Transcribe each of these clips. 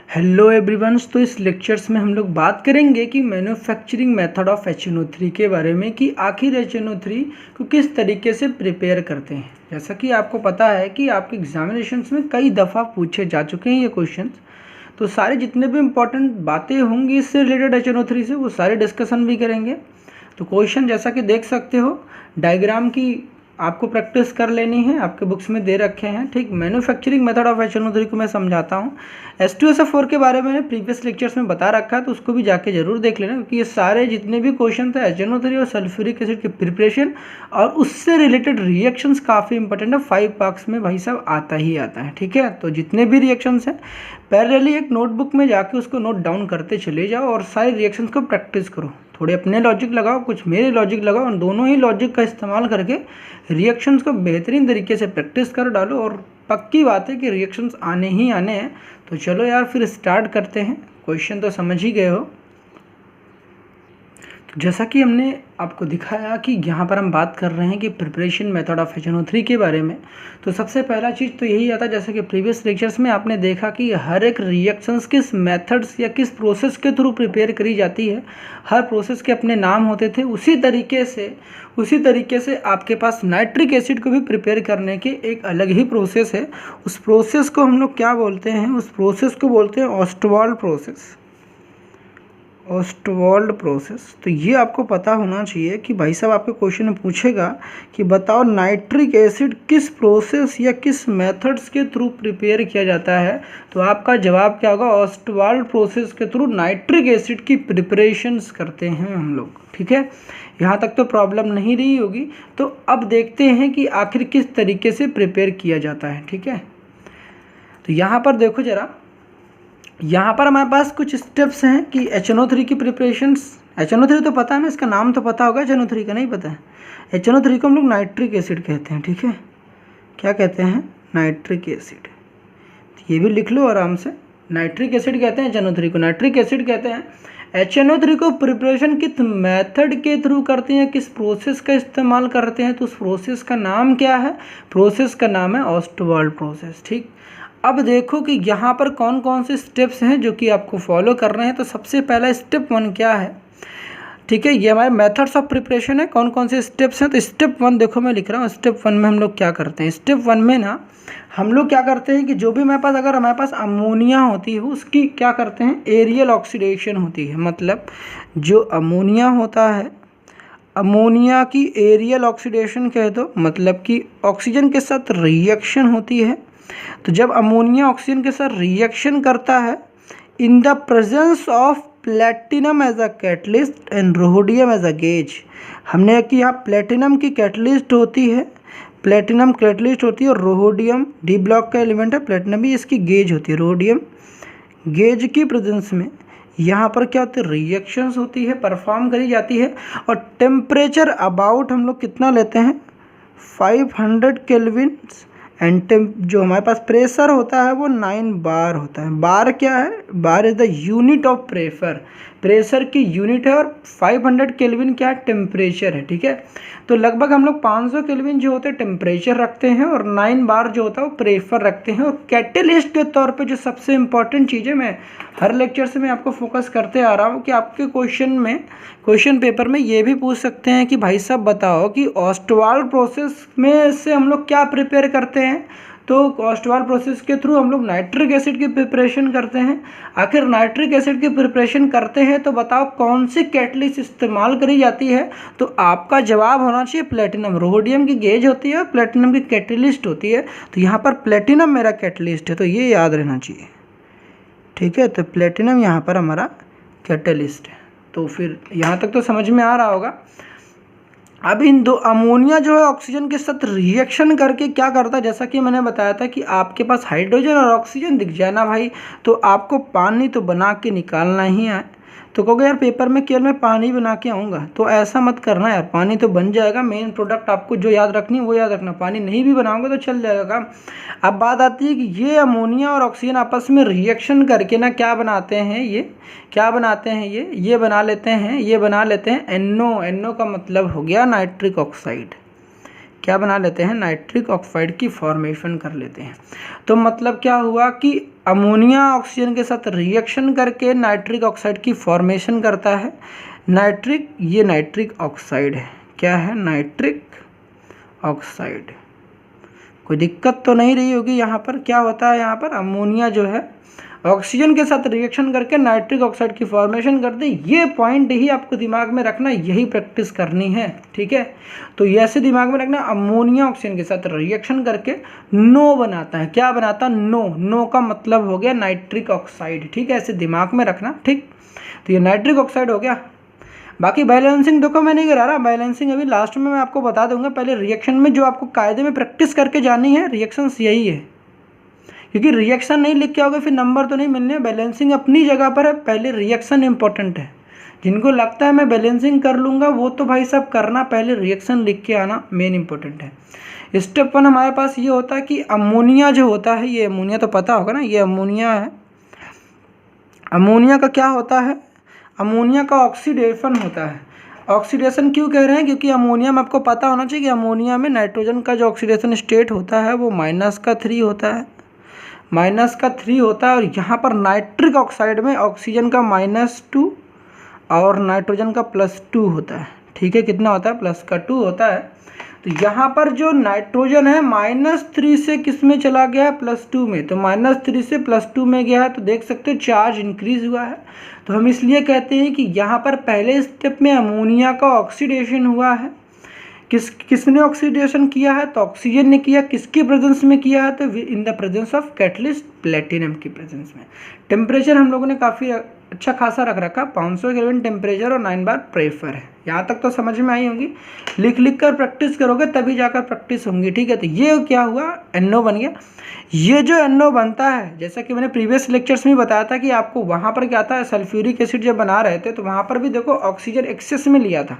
Hello everyone. तो इस lectures में हम लोग बात करेंगे कि मैन्युफैक्चरिंग मेथड ऑफ HNO3 के बारे में कि आखिर HNO3 को किस तरीके से प्रिपेयर करते हैं। जैसा कि आपको पता है कि आपके एग्जामिनेशंस में कई दफ़ा पूछे जा चुके हैं ये क्वेश्चंस, तो सारे जितने भी इम्पोर्टेंट बातें होंगी इससे रिलेटेड HNO3 से वो सारे डिस्कशन भी करेंगे। तो क्वेश्चन जैसा कि देख सकते हो, डायग्राम की आपको प्रैक्टिस कर लेनी है, आपके बुक्स में दे रखे हैं। ठीक, मैन्युफैक्चरिंग मेथड ऑफ HNO3 को मैं समझाता हूँ। H2SO4 के बारे में प्रीवियस लेक्चर्स में बता रखा है, तो उसको भी जाके जरूर देख लेना, क्योंकि ये सारे जितने भी क्वेश्चन थे HNO3 और सल्फ्यूरिक एसिड के प्रिपरेशन और उससे रिलेटेड रिएक्शंस काफ़ी इंपॉर्टेंट है। 5 मार्क्स में भाई साहब आता ही आता है। ठीक है, तो जितने भी रिएक्शंस हैं पैरेलली एक नोटबुक में जाके उसको नोट डाउन करते चले जाओ और सारे रिएक्शंस को प्रैक्टिस करो। थोड़े अपने लॉजिक लगाओ, कुछ मेरे लॉजिक लगाओ, और दोनों ही लॉजिक का इस्तेमाल करके रिएक्शंस को बेहतरीन तरीके से प्रैक्टिस कर डालो। और पक्की बात है कि रिएक्शंस आने ही आने हैं। तो चलो यार फिर स्टार्ट करते हैं। क्वेश्चन तो समझ ही गए हो। जैसा कि हमने आपको दिखाया कि यहाँ पर हम बात कर रहे हैं कि प्रिपरेशन मेथड ऑफ HNO3 के बारे में, तो सबसे पहला चीज़ तो यही आता है, जैसे कि प्रीवियस लेक्चर्स में आपने देखा कि हर एक रिएक्शंस किस मेथड्स या किस प्रोसेस के थ्रू प्रिपेयर करी जाती है। हर प्रोसेस के अपने नाम होते थे। उसी तरीके से आपके पास नाइट्रिक एसिड को भी प्रिपेयर करने की एक अलग ही प्रोसेस है। उस प्रोसेस को हम लोग क्या बोलते हैं? उस प्रोसेस को बोलते हैं ऑस्टवाल्ड प्रोसेस। ऑस्टवाल्ड प्रोसेस। तो ये आपको पता होना चाहिए कि भाई साहब आपके क्वेश्चन में पूछेगा कि बताओ नाइट्रिक एसिड किस प्रोसेस या किस मेथड्स के थ्रू प्रिपेयर किया जाता है, तो आपका जवाब क्या होगा? ऑस्टवाल्ड प्रोसेस के थ्रू नाइट्रिक एसिड की प्रिपरेशंस करते हैं हम लोग। ठीक है, यहाँ तक तो प्रॉब्लम नहीं रही होगी। तो अब देखते हैं कि आखिर किस तरीके से प्रिपेयर किया जाता है। ठीक है, तो यहाँ पर देखो जरा, यहाँ पर हमारे पास कुछ स्टेप्स हैं कि HNO3 की प्रिपरेशंस। HNO3 तो पता है ना, इसका नाम तो पता होगा। HNO3 का नहीं पता है? HNO3 को हम लोग नाइट्रिक एसिड कहते हैं। ठीक है, क्या कहते हैं? Nitric acid. ये भी लिख लो आराम से। नाइट्रिक एसिड कहते हैं HNO3 को, नाइट्रिक एसिड कहते हैं। HNO3 को प्रिपरेशन किस मेथड के थ्रू करते हैं, किस प्रोसेस का इस्तेमाल करते हैं, तो उस प्रोसेस का नाम क्या है? प्रोसेस का नाम है ऑस्टवाल्ड प्रोसेस। ठीक, अब देखो कि यहाँ पर कौन कौन से स्टेप्स हैं जो कि आपको फॉलो कर रहे हैं। तो सबसे पहला स्टेप 1 क्या है? ठीक है, ये हमारे मेथड्स ऑफ प्रिपरेशन है। कौन कौन से स्टेप्स हैं? तो स्टेप 1 देखो मैं लिख रहा हूँ। स्टेप 1 में हम लोग क्या करते हैं? स्टेप 1 में ना हम लोग क्या करते हैं कि जो भी हमारे पास, अगर हमारे पास अमोनिया होती है उसकी क्या करते हैं? एरियल ऑक्सीडेशन होती है। मतलब जो अमोनिया होता है, अमोनिया की एरियल ऑक्सीडेशन कह दो, मतलब कि ऑक्सीजन के साथ रिएक्शन होती है। तो जब अमोनिया ऑक्सीजन के साथ रिएक्शन करता है in the presence of platinum as a catalyst and rhodium as a gauze, हमने कि यहाँ प्लेटिनम की कैटलिस्ट होती है, प्लेटिनम कैटलिस्ट होती है, और रोडियम डी ब्लॉक का एलिमेंट है, प्लेटिनम भी इसकी गेज होती है। रोडियम गेज की प्रेजेंस में यहाँ पर क्या होती है? रिएक्शंस होती है, परफॉर्म करी जाती है। और टेम्परेचर अबाउट हम लोग कितना लेते हैं? 500 केल्विन। एंड जो हमारे पास प्रेशर होता है वो 9 बार होता है। बार क्या है? Bar is the unit of pressure. Pressure की यूनिट है, और 500 केल्विन क्या है? टेम्परेचर है। ठीक है, तो लगभग हम लोग 500 केल्विन जो होते हैं टेम्परेचर रखते हैं, और 9 बार जो होता है वो प्रेशर रखते हैं। और कैटेलिस्ट के तौर पे जो सबसे इंपॉर्टेंट चीज़ है, मैं हर लेक्चर से मैं आपको फोकस करते आ रहा हूँ कि आपके क्वेश्चन पेपर में ये भी पूछ सकते हैं कि भाई साहब बताओ कि ऑस्टवाल्ड प्रोसेस में से हम लोग क्या प्रिपेयर करते हैं। तो ऑस्टवाल्ड प्रोसेस के थ्रू हम लोग नाइट्रिक एसिड की प्रिपरेशन करते हैं। आखिर नाइट्रिक एसिड की प्रिपरेशन करते हैं तो बताओ कौन सी कैटलिस्ट इस्तेमाल करी जाती है? तो आपका जवाब होना चाहिए प्लेटिनम। रोडियम की गेज होती है, प्लेटिनम की कैटलिस्ट होती है। तो यहाँ पर प्लेटिनम मेरा कैटलिस्ट है, तो ये याद रहना चाहिए। ठीक है, तो प्लेटिनम यहाँ पर हमारा कैटलिस्ट है। तो फिर यहाँ तक तो समझ में आ रहा होगा। अब इन दो अमोनिया जो है ऑक्सीजन के साथ रिएक्शन करके क्या करता है, जैसा कि मैंने बताया था कि आपके पास हाइड्रोजन और ऑक्सीजन दिख जाए ना भाई, तो आपको पानी तो बना के निकालना ही है। तो कहोगे यार पेपर में केवल मैं पानी बना के आऊँगा, तो ऐसा मत करना यार, पानी तो बन जाएगा। मेन प्रोडक्ट आपको जो याद रखनी है वो याद रखना, पानी नहीं भी बनाओगे तो चल जाएगा काम। अब बात आती है कि ये अमोनिया और ऑक्सीजन आपस में रिएक्शन करके ना क्या बनाते हैं? ये बना लेते हैं NO। NO का मतलब हो गया नाइट्रिक ऑक्साइड। क्या बना लेते हैं, नाइट्रिक ऑक्साइड की फॉर्मेशन कर लेते हैं। तो मतलब क्या हुआ कि अमोनिया ऑक्सीजन के साथ रिएक्शन करके नाइट्रिक ऑक्साइड की फॉर्मेशन करता है। ये नाइट्रिक ऑक्साइड है, क्या है, नाइट्रिक ऑक्साइड। कोई दिक्कत तो नहीं रही होगी यहाँ पर। क्या होता है यहाँ पर, अमोनिया जो है ऑक्सीजन के साथ रिएक्शन करके नाइट्रिक ऑक्साइड की फॉर्मेशन करते। ये पॉइंट ही आपको दिमाग में रखना, यही प्रैक्टिस करनी है, ठीक है। तो ऐसे दिमाग में रखना, अमोनिया ऑक्सीजन के साथ रिएक्शन करके नो बनाता है। क्या बनाता है, नो का मतलब हो गया नाइट्रिक ऑक्साइड, ठीक है, ऐसे दिमाग में रखना, ठीक। तो ये नाइट्रिक ऑक्साइड हो गया। बाकी बैलेंसिंग देखो मैं नहीं करा रहा, बैलेंसिंग अभी लास्ट में मैं आपको बता दूंगा। पहले रिएक्शन में जो आपको कायदे में प्रैक्टिस करके जानी है, रिएक्शंस यही है, क्योंकि रिएक्शन नहीं लिख के आओगे फिर नंबर तो नहीं मिलने। बैलेंसिंग अपनी जगह पर है, पहले रिएक्शन इंपॉर्टेंट है। जिनको लगता है मैं बैलेंसिंग कर लूँगा वो तो भाई साहब करना, पहले रिएक्शन लिख के आना मेन इंपॉर्टेंट है। स्टेप 1 हमारे पास ये होता है कि अमोनिया जो होता है, ये अमोनिया तो पता होगा ना, ये अमोनिया है। अमोनिया का क्या होता है, अमोनिया का ऑक्सीडेशन होता है। ऑक्सीडेशन क्यों कह रहे हैं, क्योंकि अमोनिया में आपको पता होना चाहिए कि अमोनिया में नाइट्रोजन का जो ऑक्सीडेशन स्टेट होता है वो -3 होता है, -3 होता है। और यहाँ पर नाइट्रिक ऑक्साइड में ऑक्सीजन का -2 और नाइट्रोजन का +2 होता है, ठीक है। कितना होता है, +2 होता है। तो यहाँ पर जो नाइट्रोजन है -3 से किस में चला गया है, +2 में। तो -3 से +2 में गया है, तो देख सकते हो चार्ज इंक्रीज हुआ है। तो हम इसलिए कहते हैं कि यहाँ पर पहले स्टेप में अमोनिया का ऑक्सीडेशन हुआ है। किसने ऑक्सीडेशन किया है, तो ऑक्सीजन ने किया। किसके प्रेजेंस में किया है, तो इन the presence of catalyst platinum की प्रेजेंस में। टेम्परेचर हम लोगों ने काफ़ी अच्छा खासा रख रखा, 500 केल्विन टेम्परेचर और 9 बार प्रेशर है। यहाँ तक तो समझ में आई होगी। लिख कर प्रैक्टिस करोगे तभी जाकर प्रैक्टिस होंगी, ठीक है। तो ये क्या हुआ, NO बन गया। ये जो NO बनता है, जैसा कि मैंने प्रीवियस लेक्चर्स में बताया था कि आपको वहाँ पर क्या था, सल्फ्यूरिक एसिड जब बना रहे थे तो वहाँ पर भी देखो ऑक्सीजन एक्सेस में लिया था।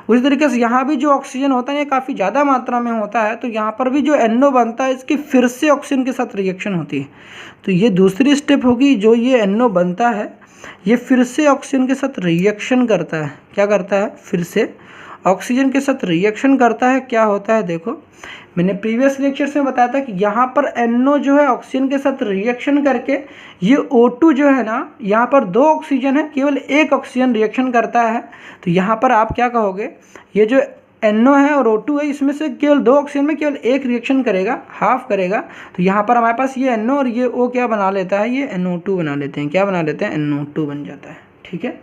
उसी तरीके से यहाँ भी जो ऑक्सीजन होता है ये काफ़ी ज़्यादा मात्रा में होता है। तो यहाँ पर भी जो NO बनता है इसकी फिर से ऑक्सीजन के साथ रिएक्शन होती है। तो ये दूसरी स्टेप होगी, जो ये NO बनता है ये फिर से ऑक्सीजन के साथ रिएक्शन करता है। क्या करता है, फिर से ऑक्सीजन के साथ रिएक्शन करता है। क्या होता है, देखो मैंने प्रीवियस लेक्चर्स में बताया था कि यहाँ पर NO जो है ऑक्सीजन के साथ रिएक्शन करके ये O2 जो है ना, यहाँ पर 2 ऑक्सीजन है, केवल 1 ऑक्सीजन रिएक्शन करता है। तो यहाँ पर आप क्या कहोगे, ये जो NO है और O2 है, इसमें से केवल 2 ऑक्सीजन में केवल 1 रिएक्शन करेगा, हाफ करेगा। तो यहाँ पर हमारे पास ये NO और ये O क्या बना लेता है, ये NO2 बना लेते हैं। क्या बना लेते हैं, NO2 बन जाता है, ठीक है।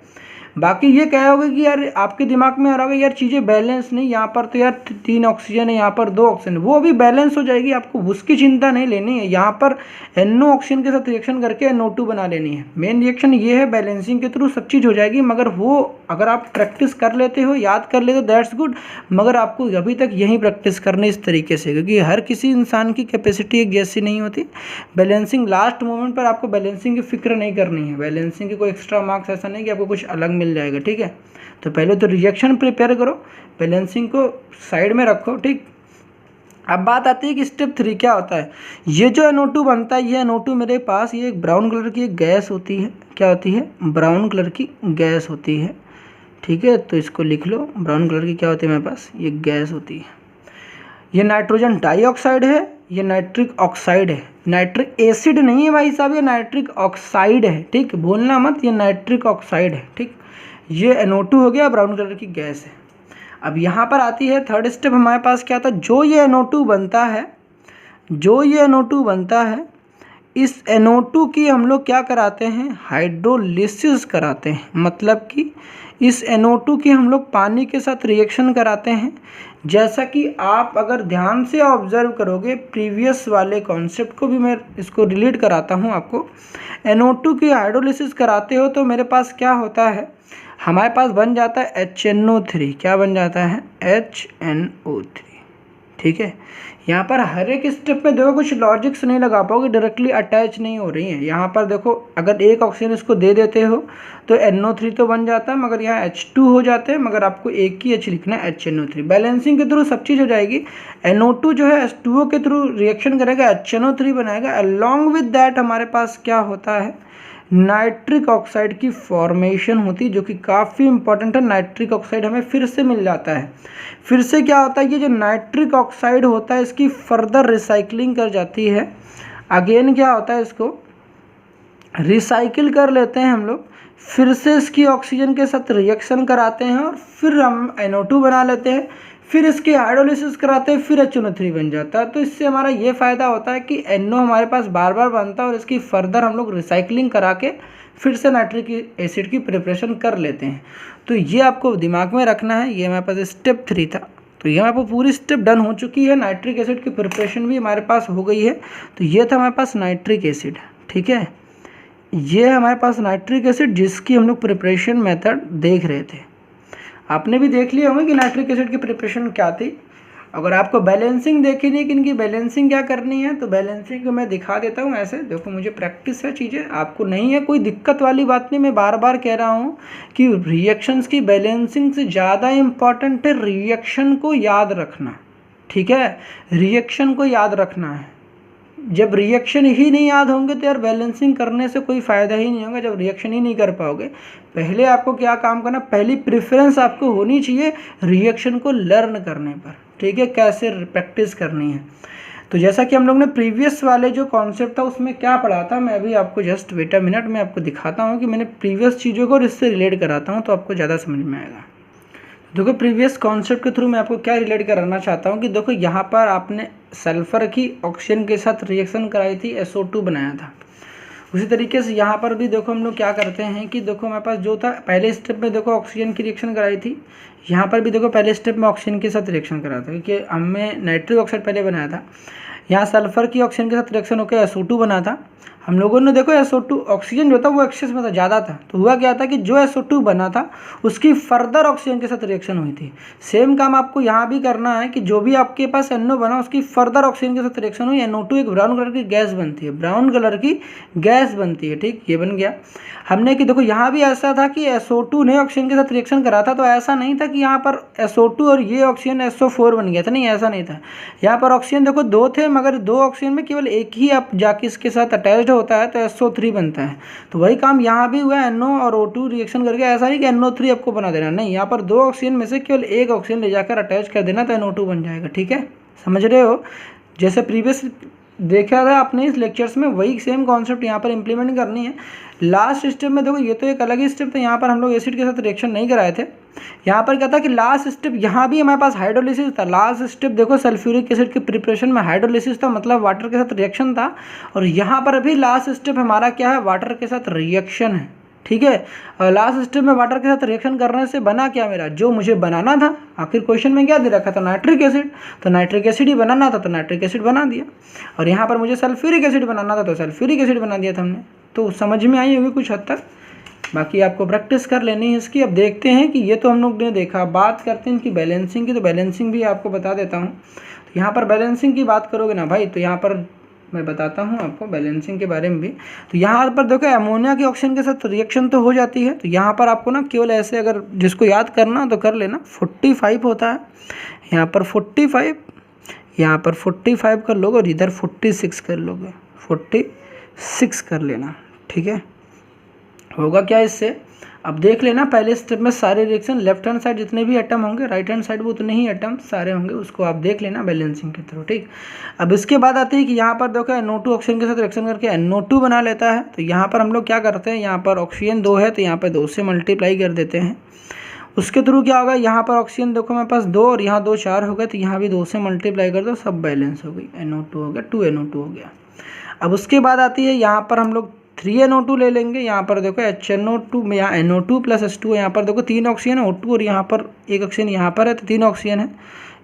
बाकी ये क्या होगा कि यार आपके दिमाग में आ रहा होगा यार चीज़ें बैलेंस नहीं, यहाँ पर तो यार 3 ऑक्सीजन है, यहाँ पर 2 ऑक्सीजन, वो भी बैलेंस हो जाएगी, आपको उसकी चिंता नहीं लेनी है। यहाँ पर NO ऑक्सीजन के साथ रिएक्शन करके NO2 बना लेनी है। मेन रिएक्शन ये है, बैलेंसिंग के थ्रू सब चीज़ हो जाएगी। मगर वो अगर आप प्रैक्टिस कर लेते हो, याद कर लेते हो, दैट्स गुड। मगर आपको अभी तक यही प्रैक्टिस करनी इस तरीके से, क्योंकि हर किसी इंसान की कैपेसिटी एक जैसी नहीं होती। बैलेंसिंग लास्ट मोमेंट पर आपको बैलेंसिंग की फिक्र नहीं करनी है। बैलेंसिंग के कोई एक्स्ट्रा मार्क्स ऐसा नहीं कि आपको कुछ अलग मिल जाएगा, ठीक है। तो पहले तो रिएक्शन प्रिपेयर करो, बैलेंसिंग को साइड में रखो, ठीक। अब बात आती है कि स्टेप 3 क्या होता है। ये जो NO2 बनता है, ये NO2 मेरे पास ये एक ब्राउन कलर की एक गैस होती है। क्या होती है, ब्राउन कलर की गैस होती है, ठीक है। तो इसको लिख लो, ब्राउन कलर की क्या होती है मेरे पास, ये गैस होती है। ये नाइट्रोजन डाइऑक्साइड है, ये नाइट्रिक ऑक्साइड है। नाइट्रिक एसिड नहीं है भाई साहब, ये नाइट्रिक ऑक्साइड है, ठीक। भूलना मत, ये नाइट्रिक ऑक्साइड है, ठीक। ये NO2 हो गया, ब्राउन कलर की गैस है। अब यहाँ पर आती है थर्ड स्टेप हमारे पास क्या था, जो ये NO2 बनता है, जो ये NO2 बनता है, इस NO2 की हम लोग क्या कराते हैं, हाइड्रोलिसिस कराते हैं। मतलब कि इस NO2 की हम लोग पानी के साथ रिएक्शन कराते हैं। जैसा कि आप अगर ध्यान से ऑब्जर्व करोगे, प्रीवियस वाले कॉन्सेप्ट को भी मैं इसको रिलेट कराता हूँ आपको। NO2 की हाइड्रोलिसिस कराते हो तो मेरे पास क्या होता है, हमारे पास बन जाता है HNO3। क्या बन जाता है, HNO3, ठीक है। यहाँ पर हर एक स्टेप में देखो कुछ लॉजिक्स नहीं लगा पाओगे, डायरेक्टली अटैच नहीं हो रही है। यहाँ पर देखो अगर एक ऑक्सीजन इसको दे देते हो तो NO3 तो बन जाता है, मगर यहाँ H2 हो जाते हैं, मगर आपको एक ही H लिखना है, HNO3। बैलेंसिंग के थ्रू सब चीज़ हो जाएगी। NO2 जो है H2O के थ्रू रिएक्शन करेगा, HNO3 बनाएगा। अलॉन्ग विद दैट हमारे पास क्या होता है, नाइट्रिक ऑक्साइड की फॉर्मेशन होती है, जो कि काफ़ी इंपॉर्टेंट है। नाइट्रिक ऑक्साइड हमें फिर से मिल जाता है। फिर से क्या होता है, ये जो नाइट्रिक ऑक्साइड होता है इसकी फर्दर रिसाइकलिंग कर जाती है। अगेन क्या होता है, इसको रिसाइकिल कर लेते हैं हम लोग, फिर से इसकी ऑक्सीजन के साथ रिएक्शन कराते हैं और फिर हम NO2 बना लेते हैं, फिर इसकी हाइड्रोलिसिस कराते हैं, फिर HNO3 बन जाता है। तो इससे हमारा ये फ़ायदा होता है कि NO हमारे पास बार बार बनता है और इसकी फर्दर हम लोग रिसाइकलिंग करा के फिर से नाइट्रिक एसिड की प्रिपरेशन कर लेते हैं। तो ये आपको दिमाग में रखना है। ये हमारे पास स्टेप 3 था। तो ये हमारे पास पूरी स्टेप डन हो चुकी है। नाइट्रिक एसिड की प्रिपरेशन भी हमारे पास हो गई है। तो ये था हमारे पास नाइट्रिक एसिड, ठीक है। ये हमारे पास नाइट्रिक एसिड जिसकी हम लोग प्रिपरेशन मेथड देख रहे थे। आपने भी देख लिया होगा कि नाइट्रिक एसिड की प्रिपरेशन क्या थी। अगर आपको बैलेंसिंग देखनी है कि इनकी बैलेंसिंग क्या करनी है, तो बैलेंसिंग को मैं दिखा देता हूँ। ऐसे देखो, मुझे प्रैक्टिस है, चीज़ें आपको नहीं है, कोई दिक्कत वाली बात नहीं। मैं बार बार कह रहा हूँ कि रिएक्शंस की बैलेंसिंग से ज़्यादा इम्पॉर्टेंट है रिएक्शन को याद रखना, ठीक है। रिएक्शन को याद रखना है। जब रिएक्शन ही नहीं याद होंगे तो यार बैलेंसिंग करने से कोई फ़ायदा ही नहीं होगा। जब रिएक्शन ही नहीं कर पाओगे, पहले आपको क्या काम करना, पहली प्रेफरेंस आपको होनी चाहिए रिएक्शन को लर्न करने पर, ठीक है, कैसे प्रैक्टिस करनी है। तो जैसा कि हम लोग ने प्रीवियस वाले जो कॉन्सेप्ट था उसमें क्या पढ़ा था, मैं अभी आपको जस्ट वेट अ मिनट में आपको दिखाता हूँ कि मैंने प्रीवियस चीज़ों को इससे रिलेट कराता हूँ, तो आपको ज़्यादा समझ में आएगा। देखो, प्रीवियस कॉन्सेप्ट के थ्रू मैं आपको क्या रिलेट कराना चाहता हूँ कि देखो, यहाँ पर आपने सल्फ़र की ऑक्सीजन के साथ रिएक्शन कराई थी, SO2 बनाया था। उसी तरीके से यहाँ पर भी देखो हम लोग क्या करते हैं कि देखो हमारे पास जो था पहले स्टेप में, देखो ऑक्सीजन की रिएक्शन कराई थी। यहाँ पर भी देखो पहले स्टेप में ऑक्सीजन के साथ रिएक्शन करा था, क्योंकि हमने नाइट्रिक ऑक्साइड पहले बनाया था। यहाँ सल्फ़र की ऑक्सीजन के साथ रिएक्शन होकर SO2 बना था। हम लोगों ने देखो SO2 ऑक्सीजन जो था वो एक्सेस में था, ज़्यादा था। तो हुआ क्या था कि जो SO2 बना था उसकी फर्दर ऑक्सीजन के साथ रिएक्शन हुई थी। सेम काम आपको यहाँ भी करना है कि जो भी आपके पास NO बना उसकी फर्दर ऑक्सीजन के साथ रिएक्शन हुई, NO2 एक ब्राउन कलर की गैस बनती है, ब्राउन कलर की गैस बनती है, ठीक, ये बन गया। हमने कि देखो यहाँ भी ऐसा था कि SO2 ने ऑक्सीजन के साथ रिएक्शन करा था, तो ऐसा नहीं था कि यहाँ पर SO2 और ये ऑक्सीजन SO4 बन गया था, नहीं, ऐसा नहीं था। यहाँ पर ऑक्सीजन देखो 2 थे, मगर 2 ऑक्सीजन में केवल एक ही आप जाके इसके साथ अटैच्ड होता है, तो SO3 बनता है। तो वही काम यहाँ भी हुआ है, NO और O2 रिएक्शन करके। ऐसा नहीं कि NO3 आपको बना देना, नहीं, यहाँ पर 2 ऑक्सीजन में से केवल एक ऑक्सीजन ले जाकर अटैच कर देना, तो NO2 बन जाएगा, ठीक है, समझ रहे हो। जैसे प्रीवियस देखा था आपने इस लेक्चर्स में, वही सेम कॉन्सेप्ट यहाँ पर इंप्लीमेंट करनी है। लास्ट स्टेप में देखो, ये तो एक अलग ही स्टेप था, यहाँ पर हम लोग एसिड के साथ रिएक्शन नहीं कराए थे। यहाँ पर क्या था कि लास्ट स्टेप, यहाँ भी हमारे पास हाइड्रोलिसिस था। लास्ट स्टेप देखो, सल्फ्यूरिक एसिड के प्रिपरेशन में हाइड्रोलिसिस था, मतलब वाटर के साथ रिएक्शन था। और यहाँ पर भी लास्ट स्टेप हमारा क्या है, वाटर के साथ रिएक्शन है, ठीक है। और लास्ट स्टेप में वाटर के साथ रिएक्शन करने से बना क्या, मेरा जो मुझे बनाना था, आखिर क्वेश्चन में क्या दे रखा था, नाइट्रिक एसिड। तो नाइट्रिक एसिड ही बनाना था, तो नाइट्रिक एसिड बना दिया। और यहाँ पर मुझे सल्फ्यूरिक एसिड बनाना था, तो सल्फ्यूरिक एसिड बना दिया था हमने। तो समझ में आई होगी कुछ हद तक। बाकी आपको प्रैक्टिस कर लेनी है इसकी। अब देखते हैं कि ये तो हम लोग ने देखा, बात करते हैं इनकी बैलेंसिंग की। तो बैलेंसिंग भी आपको बता देता हूँ। तो यहाँ पर बैलेंसिंग की बात करोगे ना भाई, तो यहाँ पर मैं बताता हूँ आपको बैलेंसिंग के बारे में भी। तो यहाँ पर देखो, अमोनिया की ऑक्सीजन के साथ रिएक्शन तो हो जाती है। तो यहाँ पर आपको ना केवल ऐसे, अगर जिसको याद करना तो कर लेना, 45 होता है। यहाँ पर 45, यहाँ पर 45 कर लोगे और इधर 46 कर लोगे, 46 कर लेना, ठीक है। होगा क्या इससे, अब देख लेना पहले स्टेप में सारे रिएक्शन, लेफ्ट हैंड साइड जितने भी एटम होंगे, राइट हैंड साइड भी उतने ही एटम सारे होंगे, उसको आप देख लेना बैलेंसिंग के थ्रू, ठीक। अब इसके बाद आती है कि यहाँ पर देखो NO2 ऑक्सीजन के साथ रिएक्शन करके NO2 बना लेता है। तो यहाँ पर हम लोग क्या करते हैं, यहाँ पर ऑक्सीजन 2 है तो यहाँ पर 2 से मल्टीप्लाई कर देते हैं। उसके थ्रू क्या होगा, यहाँ पर ऑक्सीजन देखो मेरे पास 2 और यहाँ 2 4 हो गए, तो यहाँ भी 2 से मल्टीप्लाई कर दो, सब बैलेंस हो गई, NO2 हो गया, 2 NO2 हो गया। अब उसके बाद आती है यहाँ पर हम लोग 3 NO2 ले लेंगे। यहाँ पर देखो HNO2 में, यहाँ NO2 + H2, यहाँ पर देखो 3 ऑक्सीजन है, O2 और यहाँ पर 1 ऑक्सीजन यहाँ पर है, तो 3 ऑक्सीजन है।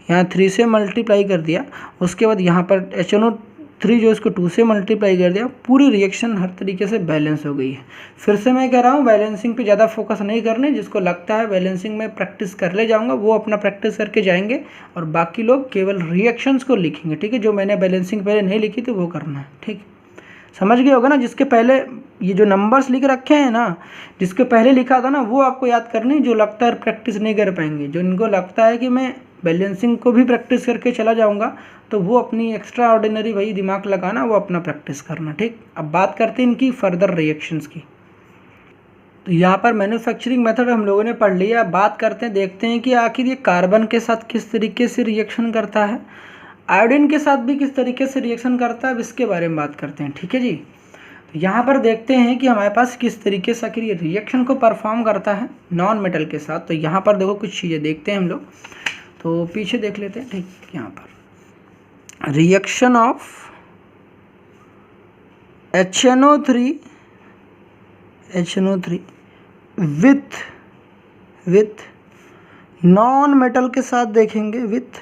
यहाँ 3 से मल्टीप्लाई कर दिया। उसके बाद यहाँ पर HNO3 जो इसको 2 से मल्टीप्लाई कर दिया। पूरी रिएक्शन हर तरीके से बैलेंस हो गई है। फिर से मैं कह रहा हूँ, बैलेंसिंग पे ज़्यादा फोकस नहीं करने। जिसको लगता है बैलेंसिंग में प्रैक्टिस कर ले जाऊँगा, वो अपना प्रैक्टिस करके जाएंगे और बाकी लोग केवल रिएक्शंस को लिखेंगे, ठीक है। जो मैंने बैलेंसिंग पहले नहीं लिखी थी वो करना है, ठीक। समझ गए होगा ना। जिसके पहले ये जो नंबर्स लिख रखे हैं ना, जिसके पहले लिखा था ना, वो आपको याद करनी। जो लगता है प्रैक्टिस नहीं कर पाएंगे, जो इनको लगता है कि मैं बैलेंसिंग को भी प्रैक्टिस करके चला जाऊंगा, तो वो अपनी एक्स्ट्रा ऑर्डिनरी वही दिमाग लगाना, वो अपना प्रैक्टिस करना, ठीक। अब बात करते हैं इनकी फर्दर रिएक्शंस की। तो यहाँ पर मैन्युफैक्चरिंग मेथड हम लोगों ने पढ़ लिया। बात करते हैं, देखते हैं कि आखिर ये कार्बन के साथ किस तरीके से रिएक्शन करता है, आयोडीन के साथ भी किस तरीके से रिएक्शन करता है, अब इसके बारे में बात करते हैं। ठीक है जी। तो यहाँ पर देखते हैं कि हमारे पास किस तरीके से आखिर ये रिएक्शन को परफॉर्म करता है नॉन मेटल के साथ। तो यहाँ पर देखो कुछ चीज़ें देखते हैं हम लोग, तो पीछे देख लेते हैं। ठीक, यहाँ पर reaction of HNO3 with non metal के साथ देखेंगे, विथ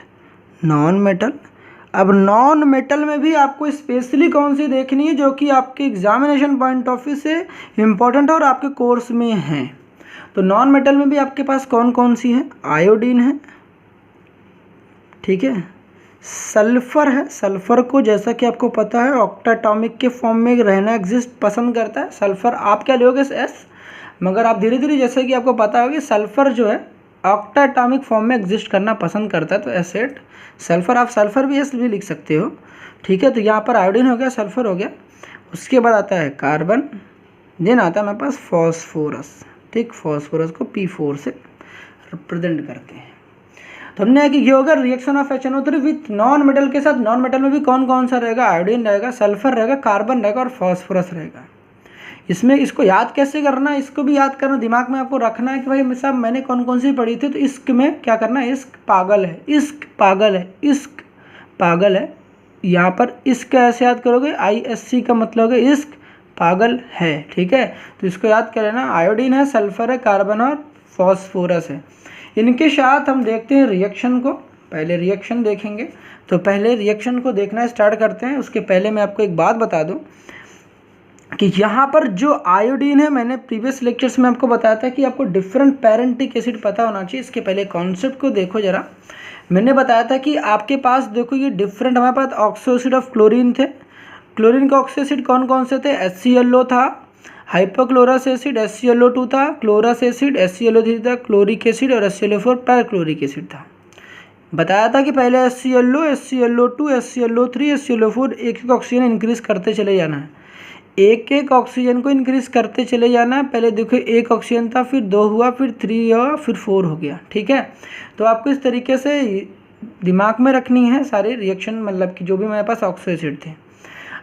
नॉन मेटल। अब नॉन मेटल में भी आपको स्पेशली कौन सी देखनी है जो कि आपके एग्जामिनेशन पॉइंट ऑफ व्यू से इम्पोर्टेंट और आपके कोर्स में है। तो नॉन मेटल में भी आपके पास कौन कौन सी है, आयोडीन है, ठीक है, सल्फर है। सल्फर को जैसा कि आपको पता है ऑक्टाटॉमिक के फॉर्म में रहना एग्जिस्ट पसंद करता है। सल्फर आप क्या लोगे एस, मगर आप धीरे धीरे जैसे कि आपको पता होगा सल्फर जो है ऑक्टाटॉमिक फॉर्म में एग्जिस्ट करना पसंद करता है। तो एसेट सल्फर, आप सल्फर भी एस भी लिख सकते हो। ठीक है, तो यहाँ पर आयोडीन हो गया, सल्फर हो गया। उसके बाद आता है कार्बन, देन आता है हमारे पास फॉस्फोरस। ठीक, फॉस्फोरस को P4 से रिप्रेजेंट करते हैं। तो हमने कि ये होगा reaction of HNO3 with non metal के साथ। नॉन मेटल में भी कौन कौन सा रहेगा, आयोडीन रहेगा, सल्फर रहेगा, कार्बन रहेगा और फॉस्फोरस रहेगा। इसमें इसको याद कैसे करना है, इसको भी याद करना, दिमाग में आपको रखना है कि भाई साहब मैंने कौन कौन सी पढ़ी थी। तो इश्क में क्या करना है, इश्क पागल है, इश्क पागल है, इश्क पागल है। यहाँ पर इश्क ऐसे याद करोगे, ISC का मतलब है इश्क पागल है। ठीक है, तो इसको याद कर लेना। आयोडीन है, सल्फर है, कार्बन और फॉस्फोरस है। इनके साथ हम देखते हैं रिएक्शन को। पहले रिएक्शन देखेंगे, तो पहले रिएक्शन को देखना स्टार्ट करते हैं। उसके पहले मैं आपको एक बात बता दूं कि यहाँ पर जो आयोडीन है, मैंने प्रीवियस लेक्चर्स में आपको बताया था कि आपको डिफरेंट पैरेंटिक एसिड पता होना चाहिए। इसके पहले कॉन्सेप्ट को देखो जरा। मैंने बताया था कि आपके पास देखो ये डिफरेंट, हमारे पास ऑक्सो एसिड ऑफ क्लोरीन थे। क्लोरीन का ऑक्सो एसिड कौन कौन से थे, HClO था, हाइपोक्लोरस एसिड HClO2 था, क्लोरस एसिड HClO3 था, क्लोरिक एसिड और HClO4 परक्लोरिक एसिड था। बताया था कि पहले HClO, HClO2, HClO3, HClO4 एक एक ऑक्सीजन इंक्रीज करते चले जाना है, एक एक ऑक्सीजन को इंक्रीज करते चले जाना है। पहले देखो एक ऑक्सीजन था, फिर 2 हुआ, फिर 3 हुआ, फिर 4 हो गया। ठीक है, तो आपको इस तरीके से दिमाग में रखनी है सारे रिएक्शन, मतलब कि जो भी मेरे पास ऑक्सो एसिड थे।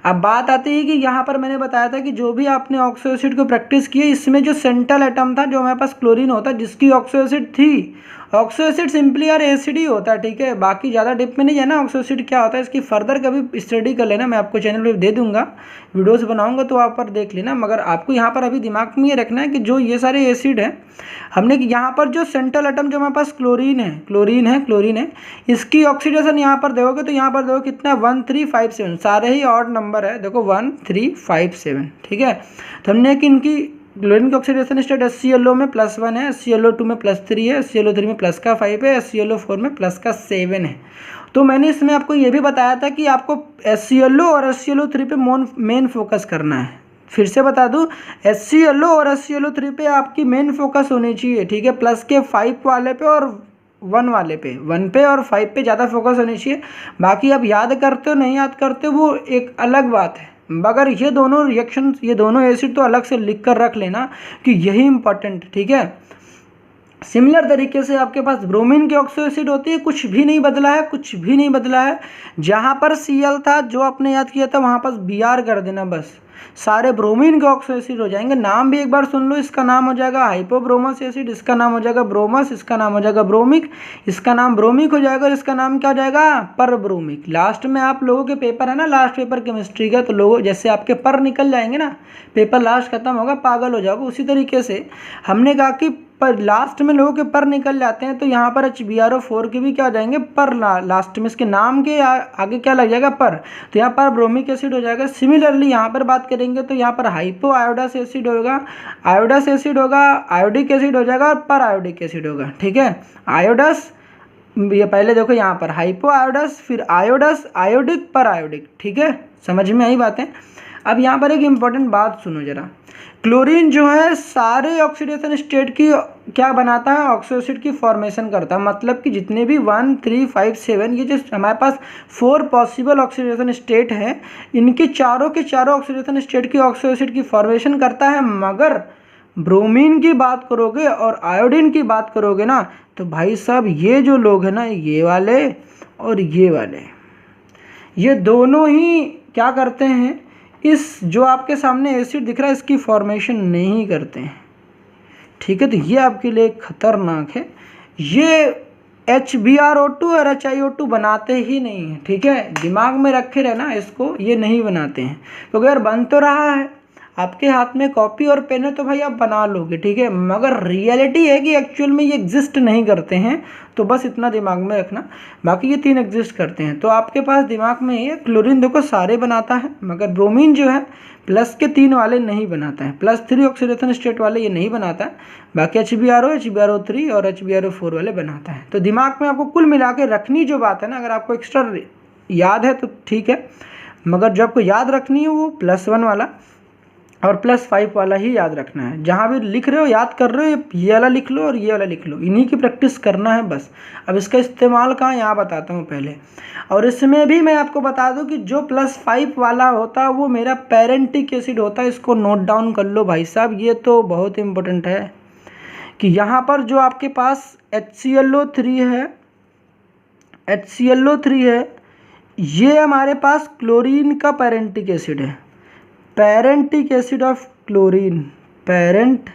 अब बात आती है कि यहाँ पर मैंने बताया था कि जो भी आपने ऑक्सो एसिड को प्रैक्टिस किए, इसमें जो सेंट्रल एटम था जो हमारे पास क्लोरीन होता है, जिसकी ऑक्सो एसिड थी। ऑक्सो एसिड सिंपली यार एसिड ही होता है। ठीक है, बाकी ज़्यादा डिप में नहीं जाना ऑक्सो एसिड क्या होता है, इसकी फर्दर कभी स्टडी कर लेना, मैं आपको चैनल पर दे दूंगा, वीडियोस बनाऊंगा तो आप पर देख लेना। मगर आपको यहाँ पर अभी दिमाग में ये रखना है कि जो ये सारे एसिड हैं, हमने कि यहाँ पर जो सेंट्रल एटम जो हमारे पास क्लोरीन है, इसकी ऑक्सीडेशन यहाँ पर देखोगे तो यहाँ पर देखो कितना 1357, सारे ही ऑड नंबर है, देखो 1357। ठीक है, तो हमने कि इनकी क्लोरीन की ऑक्सीडेशन स्टेट HClO में +1 है, HClO2 में +3 है, HClO3 में +5 है, HClO4 में +7 है। तो मैंने इसमें आपको ये भी बताया था कि आपको HClO और HClO3 पे मेन फोकस करना है। फिर से बता दूं, HClO और HClO3 पे आपकी मेन फोकस होनी चाहिए। ठीक है, प्लस के 5 वाले पे और 1 वाले पे, 1 पे और 5 पे ज़्यादा फोकस होनी चाहिए। बाकी आप याद करते हो नहीं याद करते हो वो एक अलग बात है, मगर ये दोनों रिएक्शन, ये दोनों एसिड तो अलग से लिख कर रख लेना कि यही इंपॉर्टेंट। ठीक है, सिमिलर तरीके से आपके पास ब्रोमीन की ऑक्सो एसिड होती है, कुछ भी नहीं बदला है, कुछ भी नहीं बदला है। जहाँ पर Cl था जो आपने याद किया था वहाँ पर Br कर देना, बस सारे ब्रोमीन के ऑक्सो एसिड हो जाएंगे। नाम भी एक बार सुन लो, इसका नाम हो जाएगा हाइपोब्रोमस एसिड, इसका नाम हो जाएगा ब्रोमस, इसका नाम हो जाएगा ब्रोमिक, इसका नाम ब्रोमिक हो जाएगा और इसका नाम क्या हो जाएगा, परब्रोमिक। लास्ट में आप लोगों के पेपर है ना, लास्ट पेपर केमिस्ट्री का, तो लोगों जैसे आपके पर निकल जाएंगे ना, पेपर लास्ट खत्म होगा, पागल हो जाओगे, उसी तरीके से हमने कहा कि पर लास्ट में लोगों के पर निकल जाते हैं, तो यहाँ पर HbRO4 के भी क्या हो जाएंगे, पर लास्ट में इसके नाम के आगे क्या लग जाएगा, पर, तो यहाँ पर ब्रोमिक एसिड हो जाएगा। सिमिलरली यहाँ पर बात करेंगे तो यहाँ पर हाइपो आयोडस एसिड होगा, आयोडस एसिड होगा, आयोडिक एसिड हो जाएगा और पर आयोडिक एसिड होगा। ठीक है, आयोडस, ये पहले देखो यहाँ पर हाइपो आयोडस, फिर आयोडस, आयोडिक, पर आयोडिक। ठीक है, समझ में आई बातें। अब यहाँ पर एक इम्पॉर्टेंट बात सुनो जरा, क्लोरीन जो है सारे ऑक्सीडेशन स्टेट की क्या बनाता है, ऑक्सो एसिड की फॉर्मेशन करता है। मतलब कि जितने भी 1, 3, 5, 7 ये जो हमारे पास 4 पॉसिबल ऑक्सीडेशन स्टेट है, इनके चारों के चारों ऑक्सीडेशन स्टेट की ऑक्सो एसिड की फॉर्मेशन करता है। ब्रोमीन की बात करोगे और आयोडीन की बात करोगे ना, तो भाई साहब ये जो लोग हैं ना, ये वाले और ये वाले, ये दोनों ही क्या करते हैं, इस जो आपके सामने एसिड दिख रहा है इसकी फॉर्मेशन नहीं करते हैं। ठीक है, तो ये आपके लिए खतरनाक है। ये HbRO2 और HiO2 बनाते ही नहीं है। ठीक है, दिमाग में रखे रहना इसको, ये नहीं बनाते हैं, क्योंकि अगर बन तो रहा है, आपके हाथ में कॉपी और पेन है तो भाई आप बना लोगे। ठीक है, मगर रियलिटी है कि एक्चुअल में ये एग्जिस्ट नहीं करते हैं, तो बस इतना दिमाग में रखना। बाकी ये 3 एग्जिस्ट करते हैं, तो आपके पास दिमाग में ये क्लोरीन देखो सारे बनाता है, मगर ब्रोमीन जो है प्लस के 3 वाले नहीं बनाता है, +3 ऑक्सीडेशन स्टेट वाले ये नहीं बनाता है। बाकी HbRO, HbRO3 और HbRO4 वाले बनाता है। तो दिमाग में आपको कुल मिला के रखनी जो बात है ना, अगर आपको एक्स्ट्रा याद है तो ठीक है, मगर जो आपको याद रखनी है वो +1 वाला और +5 वाला ही याद रखना है। जहाँ भी लिख रहे हो, याद कर रहे हो, ये वाला लिख लो और ये वाला लिख लो, इन्हीं की प्रैक्टिस करना है बस। अब इसका इस्तेमाल कहाँ, यहाँ बताता हूँ पहले। और इसमें भी मैं आपको बता दूँ कि जो +5 वाला होता है वो मेरा पैरेंटिक एसिड होता है। इसको नोट डाउन कर लो भाई साहब, ये तो बहुत इम्पोर्टेंट है कि यहाँ पर जो आपके पास HClO3 है, ये हमारे पास क्लोरीन का पैरेंटिक एसिड है। पैरेंटिक एसिड ऑफ क्लोरीन, पैरेंट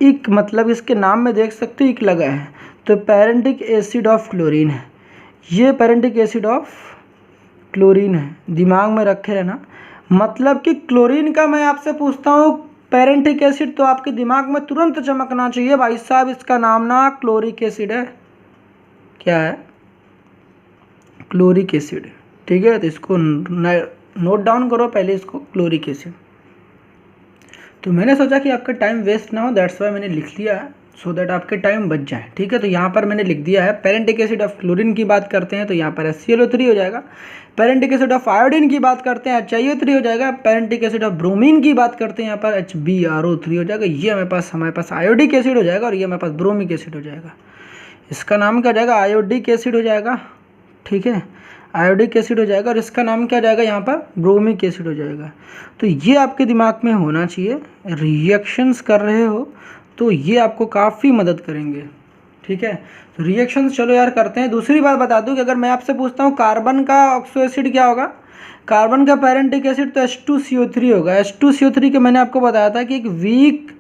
इक मतलब इसके नाम में देख सकते हो इक लगा है, तो पैरेंटिक एसिड ऑफ क्लोरीन है। ये पैरेंटिक एसिड ऑफ क्लोरीन है, दिमाग में रखे रहना। मतलब कि क्लोरीन का मैं आपसे पूछता हूँ पैरेंटिक एसिड, तो आपके दिमाग में तुरंत चमकना चाहिए भाई साहब, इसका नाम ना क्लोरिक एसिड है। क्या है? Chloric acid. ठीक है, तो इसको नोट डाउन करो पहले इसको, क्लोरिक एसिड। तो मैंने सोचा कि आपका टाइम वेस्ट ना हो, दैट्स वाई मैंने लिख लिया है, सो दैट आपके टाइम बच जाए। ठीक है, तो यहाँ पर मैंने लिख दिया है पैरेंटिक एसिड ऑफ क्लोरीन की बात करते हैं तो यहाँ पर HClO3 हो जाएगा। पैरेंटिक एसिड ऑफ आयोडीन की बात करते हैं HiO3 हो जाएगा। पैरेंटिक एसिड ऑफ ब्रोमीन की बात करते हैं यहाँ पर HbRO3 हो जाएगा। ये हमारे पास आयोडिक एसिड हो जाएगा और ये हमारे पास ब्रोमिक एसिड हो जाएगा। इसका नाम क्या हो जाएगा? आयोडिक एसिड हो जाएगा। ठीक है, आयोडिक एसिड हो जाएगा और इसका नाम क्या जाएगा यहाँ पर? ब्रोमिक एसिड हो जाएगा। तो ये आपके दिमाग में होना चाहिए। रिएक्शंस कर रहे हो तो ये आपको काफ़ी मदद करेंगे। ठीक है, तो रिएक्शंस चलो यार करते हैं। दूसरी बात बता दूं कि अगर मैं आपसे पूछता हूँ कार्बन का ऑक्सो एसिड क्या होगा, कार्बन का पैरेंटिक एसिड तो H2CO3 होगा। H2CO3 के मैंने आपको बताया था कि एक वीक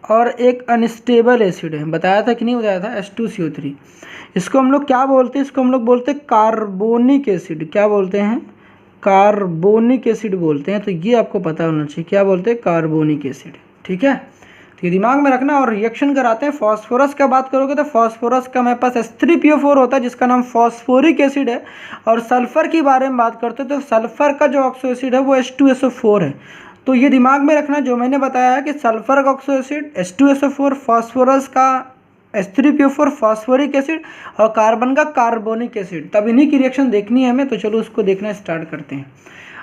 और एक अनस्टेबल एसिड है, बताया था कि नहीं बताया था? H2CO3। इसको हम लोग क्या बोलते हैं? इसको हम लोग बोलते हैं कार्बोनिक एसिड। क्या बोलते हैं? कार्बोनिक एसिड बोलते हैं। तो ये आपको पता होना चाहिए, क्या बोलते हैं? Carbonic acid. ठीक है, तो ये दिमाग में रखना। और रिएक्शन कराते हैं। फॉस्फोरस का बात करोगे तो फॉस्फोरस का मेरे पास H3PO4 होता है जिसका नाम फॉस्फोरिक एसिड है। और सल्फर की बारे में बात करते हैं तो सल्फर का जो ऑक्सो एसिड है वो H2SO4 है। तो ये दिमाग में रखना जो मैंने बताया है कि सल्फर का ऑक्सो एसिड H2SO4, फॉस्फोरस का H3PO4 फॉस्फोरिक एसिड और कार्बन का कार्बोनिक एसिड। तब इन्हीं की रिएक्शन देखनी है हमें, तो चलो उसको देखना स्टार्ट करते हैं।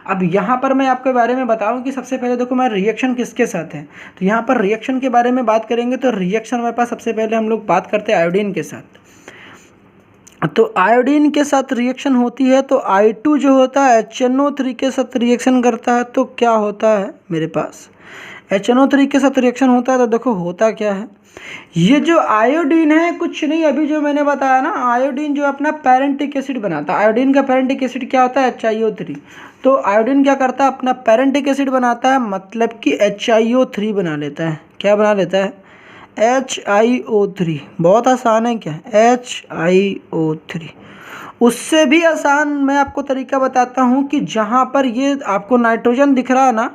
अब यहाँ पर मैं आपके बारे में बताऊँ कि सबसे पहले देखो मैं रिएक्शन किसके साथ है। तो यहाँ पर रिएक्शन के बारे में बात करेंगे तो रिएक्शन हमारे पास सबसे पहले हम लोग बात करते हैं आयोडीन के साथ। तो आयोडीन के साथ रिएक्शन होती है तो I2 जो होता है HNO3 के साथ रिएक्शन करता है। तो क्या होता है मेरे पास? HNO3 के साथ रिएक्शन होता है तो देखो होता क्या है। ये जो आयोडीन है कुछ नहीं, अभी जो मैंने बताया ना, आयोडीन जो अपना पैरेंटिक एसिड बनाता है। आयोडीन का पैरेंटिक एसिड क्या होता है? HiO3। तो आयोडीन क्या करता है? अपना पैरेंटिक एसिड बनाता है, मतलब कि HiO3 बना लेता है। क्या बना लेता है? HiO3। बहुत आसान है क्या? HiO3। उससे भी आसान मैं आपको तरीका बताता हूँ कि जहाँ पर ये आपको नाइट्रोजन दिख रहा है ना,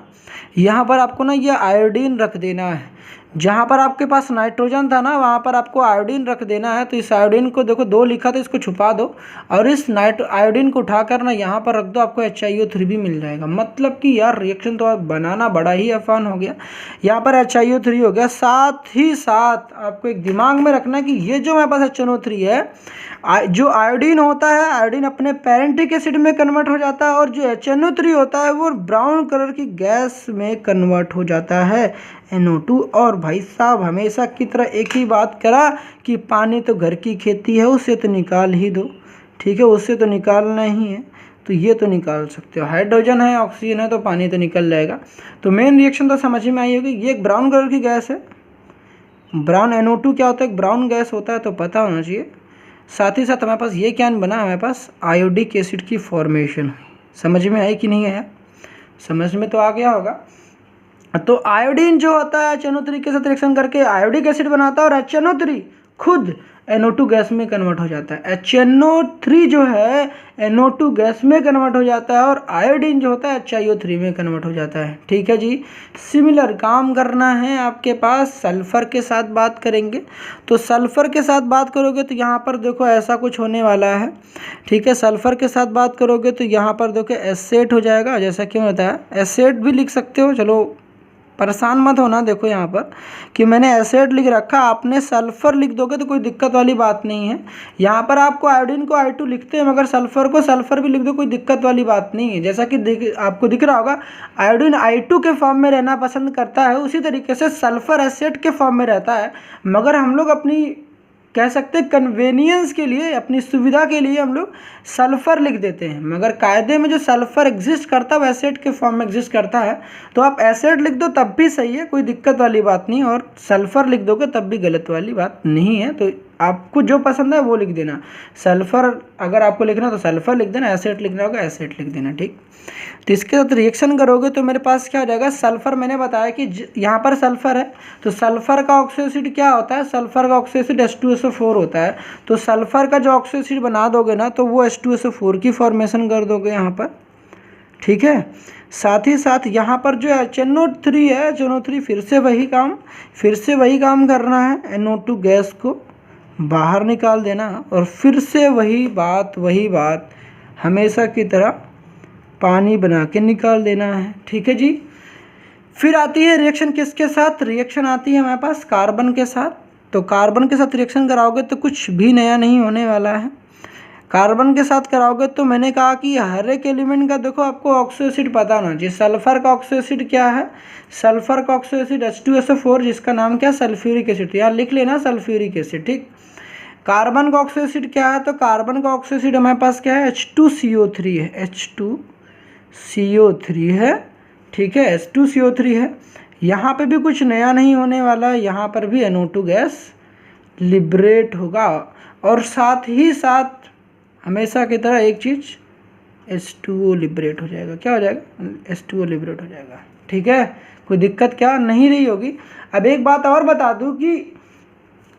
यहाँ पर आपको ना ये आयोडीन रख देना है। जहाँ पर आपके पास नाइट्रोजन था ना वहाँ पर आपको आयोडीन रख देना है। तो इस आयोडीन को देखो 2 लिखा था, इसको छुपा दो और इस आयोडीन को उठाकर ना यहाँ पर रख दो, आपको HiO3 भी मिल जाएगा। मतलब कि यार रिएक्शन तो आप बनाना बड़ा ही आसान हो गया। यहाँ पर HiO3 हो गया। साथ ही साथ आपको एक दिमाग में रखना कि ये जो मेरे पास HNO3 है, जो आयोडीन होता है, आयोडीन अपने पैरेंटिक एसिड में कन्वर्ट हो जाता है और जो HNO3 होता है वो ब्राउन कलर की गैस में कन्वर्ट हो जाता है NO2। और भाई साहब हमेशा की तरह एक ही बात करा कि पानी तो घर की खेती है, उससे तो निकाल ही दो। ठीक है, उससे तो निकालना ही है, तो ये तो निकाल सकते हो। हाइड्रोजन है, ऑक्सीजन है, तो पानी तो निकल जाएगा। तो मेन रिएक्शन तो समझ में आई होगी। ये एक ब्राउन कलर की गैस है, ब्राउन NO2 क्या होता है, ब्राउन गैस होता है, तो पता होना चाहिए। साथ ही साथ हमारे पास ये क्या बना, हमारे पास आयोडिक एसिड की फॉर्मेशन। समझ में आई कि नहीं है? समझ में तो आ गया होगा। तो आयोडीन जो होता है HNO3 के साथ रिएक्शन करके आयोडिक एसिड बनाता है और HNO3 खुद NO2 गैस में कन्वर्ट हो जाता है। HNO3 जो है NO2 गैस में कन्वर्ट हो जाता है और आयोडीन जो होता है HiO3 में कन्वर्ट हो जाता है। ठीक है जी। सिमिलर काम करना है आपके पास, सल्फर के साथ बात करेंगे। तो सल्फर के साथ बात करोगे तो यहाँ पर देखो ऐसा कुछ होने वाला है। ठीक है, सल्फर के साथ बात करोगे तो यहाँ पर देखो एसेट हो जाएगा, जैसा कि मैं बताया एसेट भी लिख सकते हो। चलो परेशान मत होना, देखो यहाँ पर कि मैंने एसिड लिख रखा, आपने सल्फर लिख दोगे तो कोई दिक्कत वाली बात नहीं है। यहाँ पर आपको आयोडीन को I2 लिखते हैं, मगर सल्फर को सल्फर भी लिख दो, कोई दिक्कत वाली बात नहीं है। जैसा कि आपको दिख रहा होगा आयोडीन I2 के फॉर्म में रहना पसंद करता है, उसी तरीके से सल्फर एसिड के फॉर्म में रहता है। मगर हम लोग अपनी कह सकते हैं कन्वेनियंस के लिए, अपनी सुविधा के लिए हम लोग सल्फ़र लिख देते हैं, मगर कायदे में जो सल्फ़र एग्जिस्ट करता है वो एसिड के फॉर्म में एग्जिस्ट करता है। तो आप एसिड लिख दो तब भी सही है, कोई दिक्कत वाली बात नहीं, और सल्फ़र लिख दोगे तब भी गलत वाली बात नहीं है। तो आपको जो पसंद है वो लिख देना। सल्फ़र अगर आपको लिखना तो सल्फ़र लिख देना, एसिड लिखना होगा एसिड लिख देना। ठीक, तो इसके साथ रिएक्शन करोगे तो मेरे पास क्या हो जाएगा, सल्फ़र मैंने बताया कि यहाँ पर सल्फ़र है तो सल्फ़र का ऑक्सो एसिड क्या होता है, सल्फ़र का ऑक्सो एसिड H2SO4 होता है। तो सल्फ़र का जो ऑक्सो एसिड बना दोगे ना तो वो H2SO4 की फॉर्मेशन कर दोगे यहाँ पर। ठीक है, साथ ही साथ यहाँ पर जो HNO3 है, HNO3 फिर से वही काम करना है, NO2 गैस को बाहर निकाल देना और फिर से वही बात हमेशा की तरह पानी बना के निकाल देना है। ठीक है जी। फिर आती है रिएक्शन किसके साथ, रिएक्शन आती है हमारे पास कार्बन के साथ। तो कार्बन के साथ रिएक्शन कराओगे तो कुछ भी नया नहीं होने वाला है। कार्बन के साथ कराओगे तो मैंने कहा कि हर एक एलिमेंट का देखो आपको ऑक्सो एसिड पता होना चाहिए। सल्फर का ऑक्सो एसिड क्या है, सल्फर का ऑक्सो एसिड H2SO4 जिसका नाम क्या, सल्फ्यूरिक एसिड। यहाँ लिख लेना सल्फ्यूरिक एसिड। ठीक, कार्बन का ऑक्सो एसिड क्या है, तो कार्बन का ऑक्सो एसिड हमारे पास क्या है, H2CO3 है, H2CO3 है। ठीक है, H2CO3 है। यहाँ पे भी कुछ नया नहीं होने वाला है, यहाँ पर भी NO2 गैस लिबरेट होगा और साथ ही साथ हमेशा की तरह एक चीज़ H2O लिबरेट हो जाएगा। क्या हो जाएगा, H2O लिबरेट हो जाएगा। ठीक है, कोई दिक्कत क्या नहीं रही होगी। अब एक बात और बता दूं कि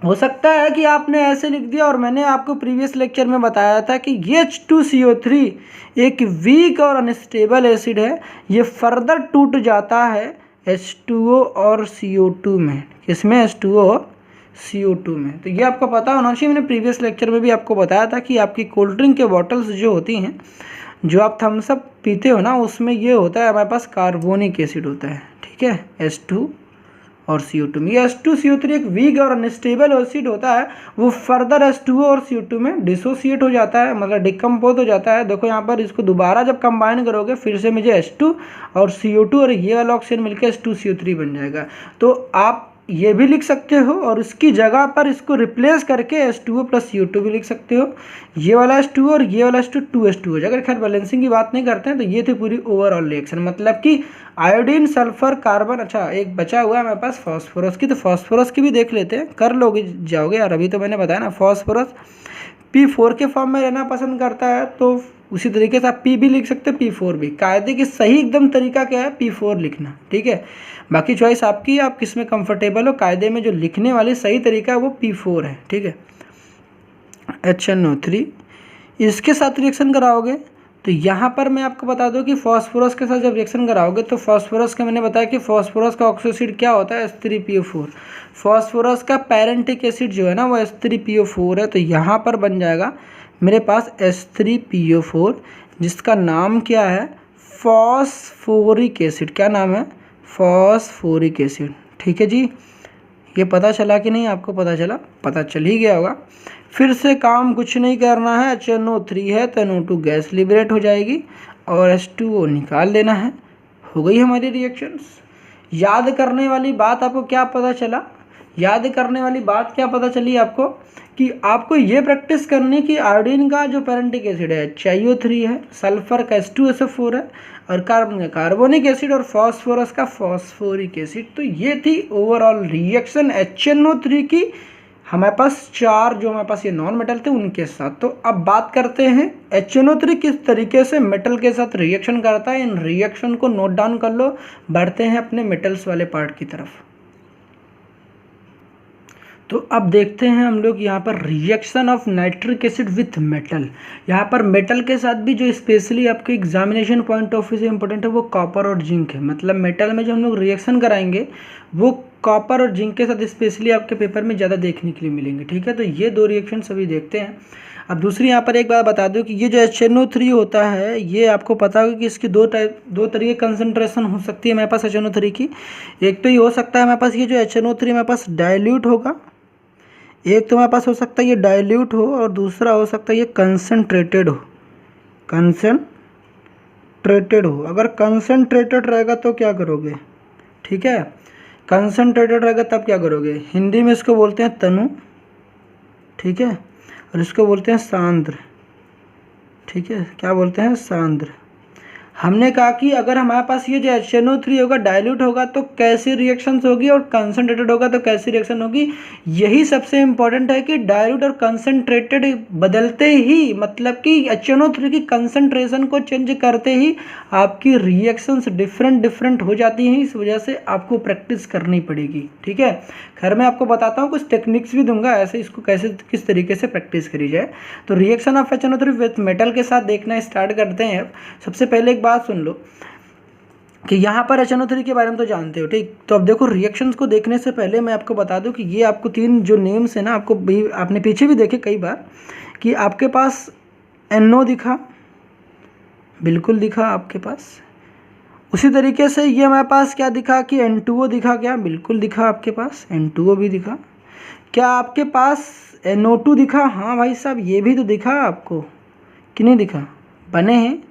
हो सकता है कि आपने ऐसे लिख दिया और मैंने आपको प्रीवियस लेक्चर में बताया था कि ये H2CO3 एक वीक और अनस्टेबल एसिड है, ये फर्दर टूट जाता है H2O और CO2 में। किसमें, H2O और CO2 में। तो ये आपको पता होना चाहिए, मैंने प्रीवियस लेक्चर में भी आपको बताया था कि आपकी कोल्ड ड्रिंक के बॉटल्स जो होती हैं, जो आप थम्स अप पीते हो ना, उसमें ये होता है हमारे पास कार्बोनिक एसिड होता है। ठीक है, H2 और CO2 में। ये H2CO3 एक वीक और अनस्टेबल एसिड होता है, वो फर्दर H2O और CO2 में डिसोसिएट हो जाता है, मतलब डिकम्पोज हो जाता है। देखो यहाँ पर इसको दोबारा जब कंबाइन करोगे फिर से मुझे H2 और CO2 और ये वाला ऑक्सीजन मिलकर H2CO3 बन जाएगा। तो आप ये भी लिख सकते हो और उसकी जगह पर इसको रिप्लेस करके H2O प्लस CO2 भी लिख सकते हो। ये वाला H2O और ये वाला H2 2H2 हो जाएगा। खैर बैलेंसिंग की बात नहीं करते हैं। तो ये थी पूरी ओवरऑल रिएक्शन, मतलब कि आयोडीन, सल्फर, कार्बन। अच्छा, एक बचा हुआ है हमारे पास फॉस्फोरस की, तो फॉस्फोरस की भी देख लेते हैं। कर लोगे जाओगे यार, अभी तो मैंने बताया ना, फॉस्फोरस P4 के फॉर्म में रहना पसंद करता है, तो उसी तरीके से आप P भी लिख सकते हो, P4 भी। कायदे की सही एकदम तरीका क्या है, P4 लिखना। ठीक है, बाकी चॉइस आपकी है, आप किस में कंफर्टेबल हो। कायदे में जो लिखने वाली सही तरीका है वो P4 है। ठीक है, HNO3 इसके साथ रिएक्शन कराओगे तो यहाँ पर मैं आपको बता दूं कि फॉस्फोरस के साथ जब रिएक्शन कराओगे तो फॉस्फोरस का मैंने बताया कि फॉस्फोरस का ऑक्सो एसिड क्या होता है, H3PO4। फॉस्फोरस का पैरेंटिक एसिड जो है ना वो H3PO4 है। तो यहाँ पर बन जाएगा मेरे पास H3PO4 जिसका नाम क्या है, फॉस्फोरिक एसिड। क्या नाम है, फॉस्फोरिक एसिड। ठीक है जी, ये पता चला कि नहीं आपको, पता चला, पता चल ही गया होगा। फिर से काम कुछ नहीं करना है, HNO3 है तो NO2 गैस लिबरेट हो जाएगी और H2O निकाल लेना है। हो गई हमारी रिएक्शंस। याद करने वाली बात आपको क्या पता चला याद करने वाली बात क्या पता चली आपको कि आपको ये प्रैक्टिस करनी कि आयोडीन का जो पेरेंटिक एसिड है HiO3 है, सल्फर का H2SO4 है, और कार्बन का कार्बोनिक एसिड, और फॉस्फोरस का फॉस्फोरिक एसिड। तो ये थी ओवरऑल रिएक्शन HNO3 की हमारे पास 4 जो हमारे पास ये नॉन मेटल थे उनके साथ। तो अब बात करते हैं HNO3 किस तरीके से मेटल के साथ रिएक्शन करता है। इन रिएक्शन को नोट डाउन कर लो, बढ़ते हैं अपने मेटल्स वाले पार्ट की तरफ। तो अब देखते हैं हम लोग यहाँ पर reaction of nitric acid with metal. यहाँ पर मेटल के साथ भी जो स्पेशली आपके एग्जामिनेशन पॉइंट ऑफ व्यू से इंपॉर्टेंट है वो कॉपर और जिंक है। मतलब मेटल में जो हम लोग रिएक्शन कराएंगे वो कॉपर और जिंक के साथ स्पेशली आपके पेपर में ज़्यादा देखने के लिए मिलेंगे। ठीक है, तो ये 2 रिएक्शन सभी देखते हैं। अब दूसरी यहाँ पर एक बात बता दूँ कि ये जो HNO3 होता है ये आपको पता होगा कि इसकी 2 तरीके कंसनट्रेशन हो सकती है हमारे पास HNO3 की। एक तो ये हो सकता है हमारे पास ये जो HNO3 हमारे पास डाइल्यूट होगा, एक तो हमारे पास हो सकता है ये डाइल्यूट हो, और दूसरा हो सकता है ये कंसनट्रेटेड हो। कंसनट्रेटेड हो, अगर कंसनट्रेटेड रहेगा तो क्या करोगे? ठीक है, कंसनट्रेटेड रहेगा तब क्या करोगे? हिंदी में इसको बोलते हैं तनु, ठीक है, और इसको बोलते हैं सांद्र। ठीक है, क्या बोलते हैं? सांद्र। हमने कहा कि अगर हमारे पास ये जो HNO3 होगा डाइल्यूट होगा तो कैसी रिएक्शंस होगी, और कंसनट्रेटेड होगा तो कैसी रिएक्शन होगी। यही सबसे इंपॉर्टेंट है कि डाइल्यूट और कंसनट्रेटेड बदलते ही, मतलब कि HNO3 की कंसनट्रेशन को चेंज करते ही आपकी रिएक्शंस डिफरेंट हो जाती हैं। इस वजह से आपको प्रैक्टिस करनी पड़ेगी। ठीक है, खैर मैं आपको बताता हूँ, कुछ टेक्निक्स भी दूंगा ऐसे इसको कैसे किस तरीके से प्रैक्टिस करी जाए। तो reaction of HNO3 with metal के साथ देखना स्टार्ट करते हैं। सबसे पहले बात सुन लो कि यहाँ पर HNO3 के बारे में तो जानते हो, ठीक। तो अब देखो रिएक्शंस को देखने से पहले मैं आपको बता दूं कि ये आपको 3 जो नेम्स है ना, आपको भी आपने पीछे भी देखे कई बार कि आपके पास NO दिखा, बिल्कुल दिखा आपके पास। उसी तरीके से ये हमारे पास क्या दिखा कि N2O दिखा, क्या बिल्कुल दिखा आपके पास, N2O भी दिखा। क्या आपके पास NO2 दिखा? हाँ भाई साहब, ये भी तो दिखा आपको कि नहीं दिखा? बने हैं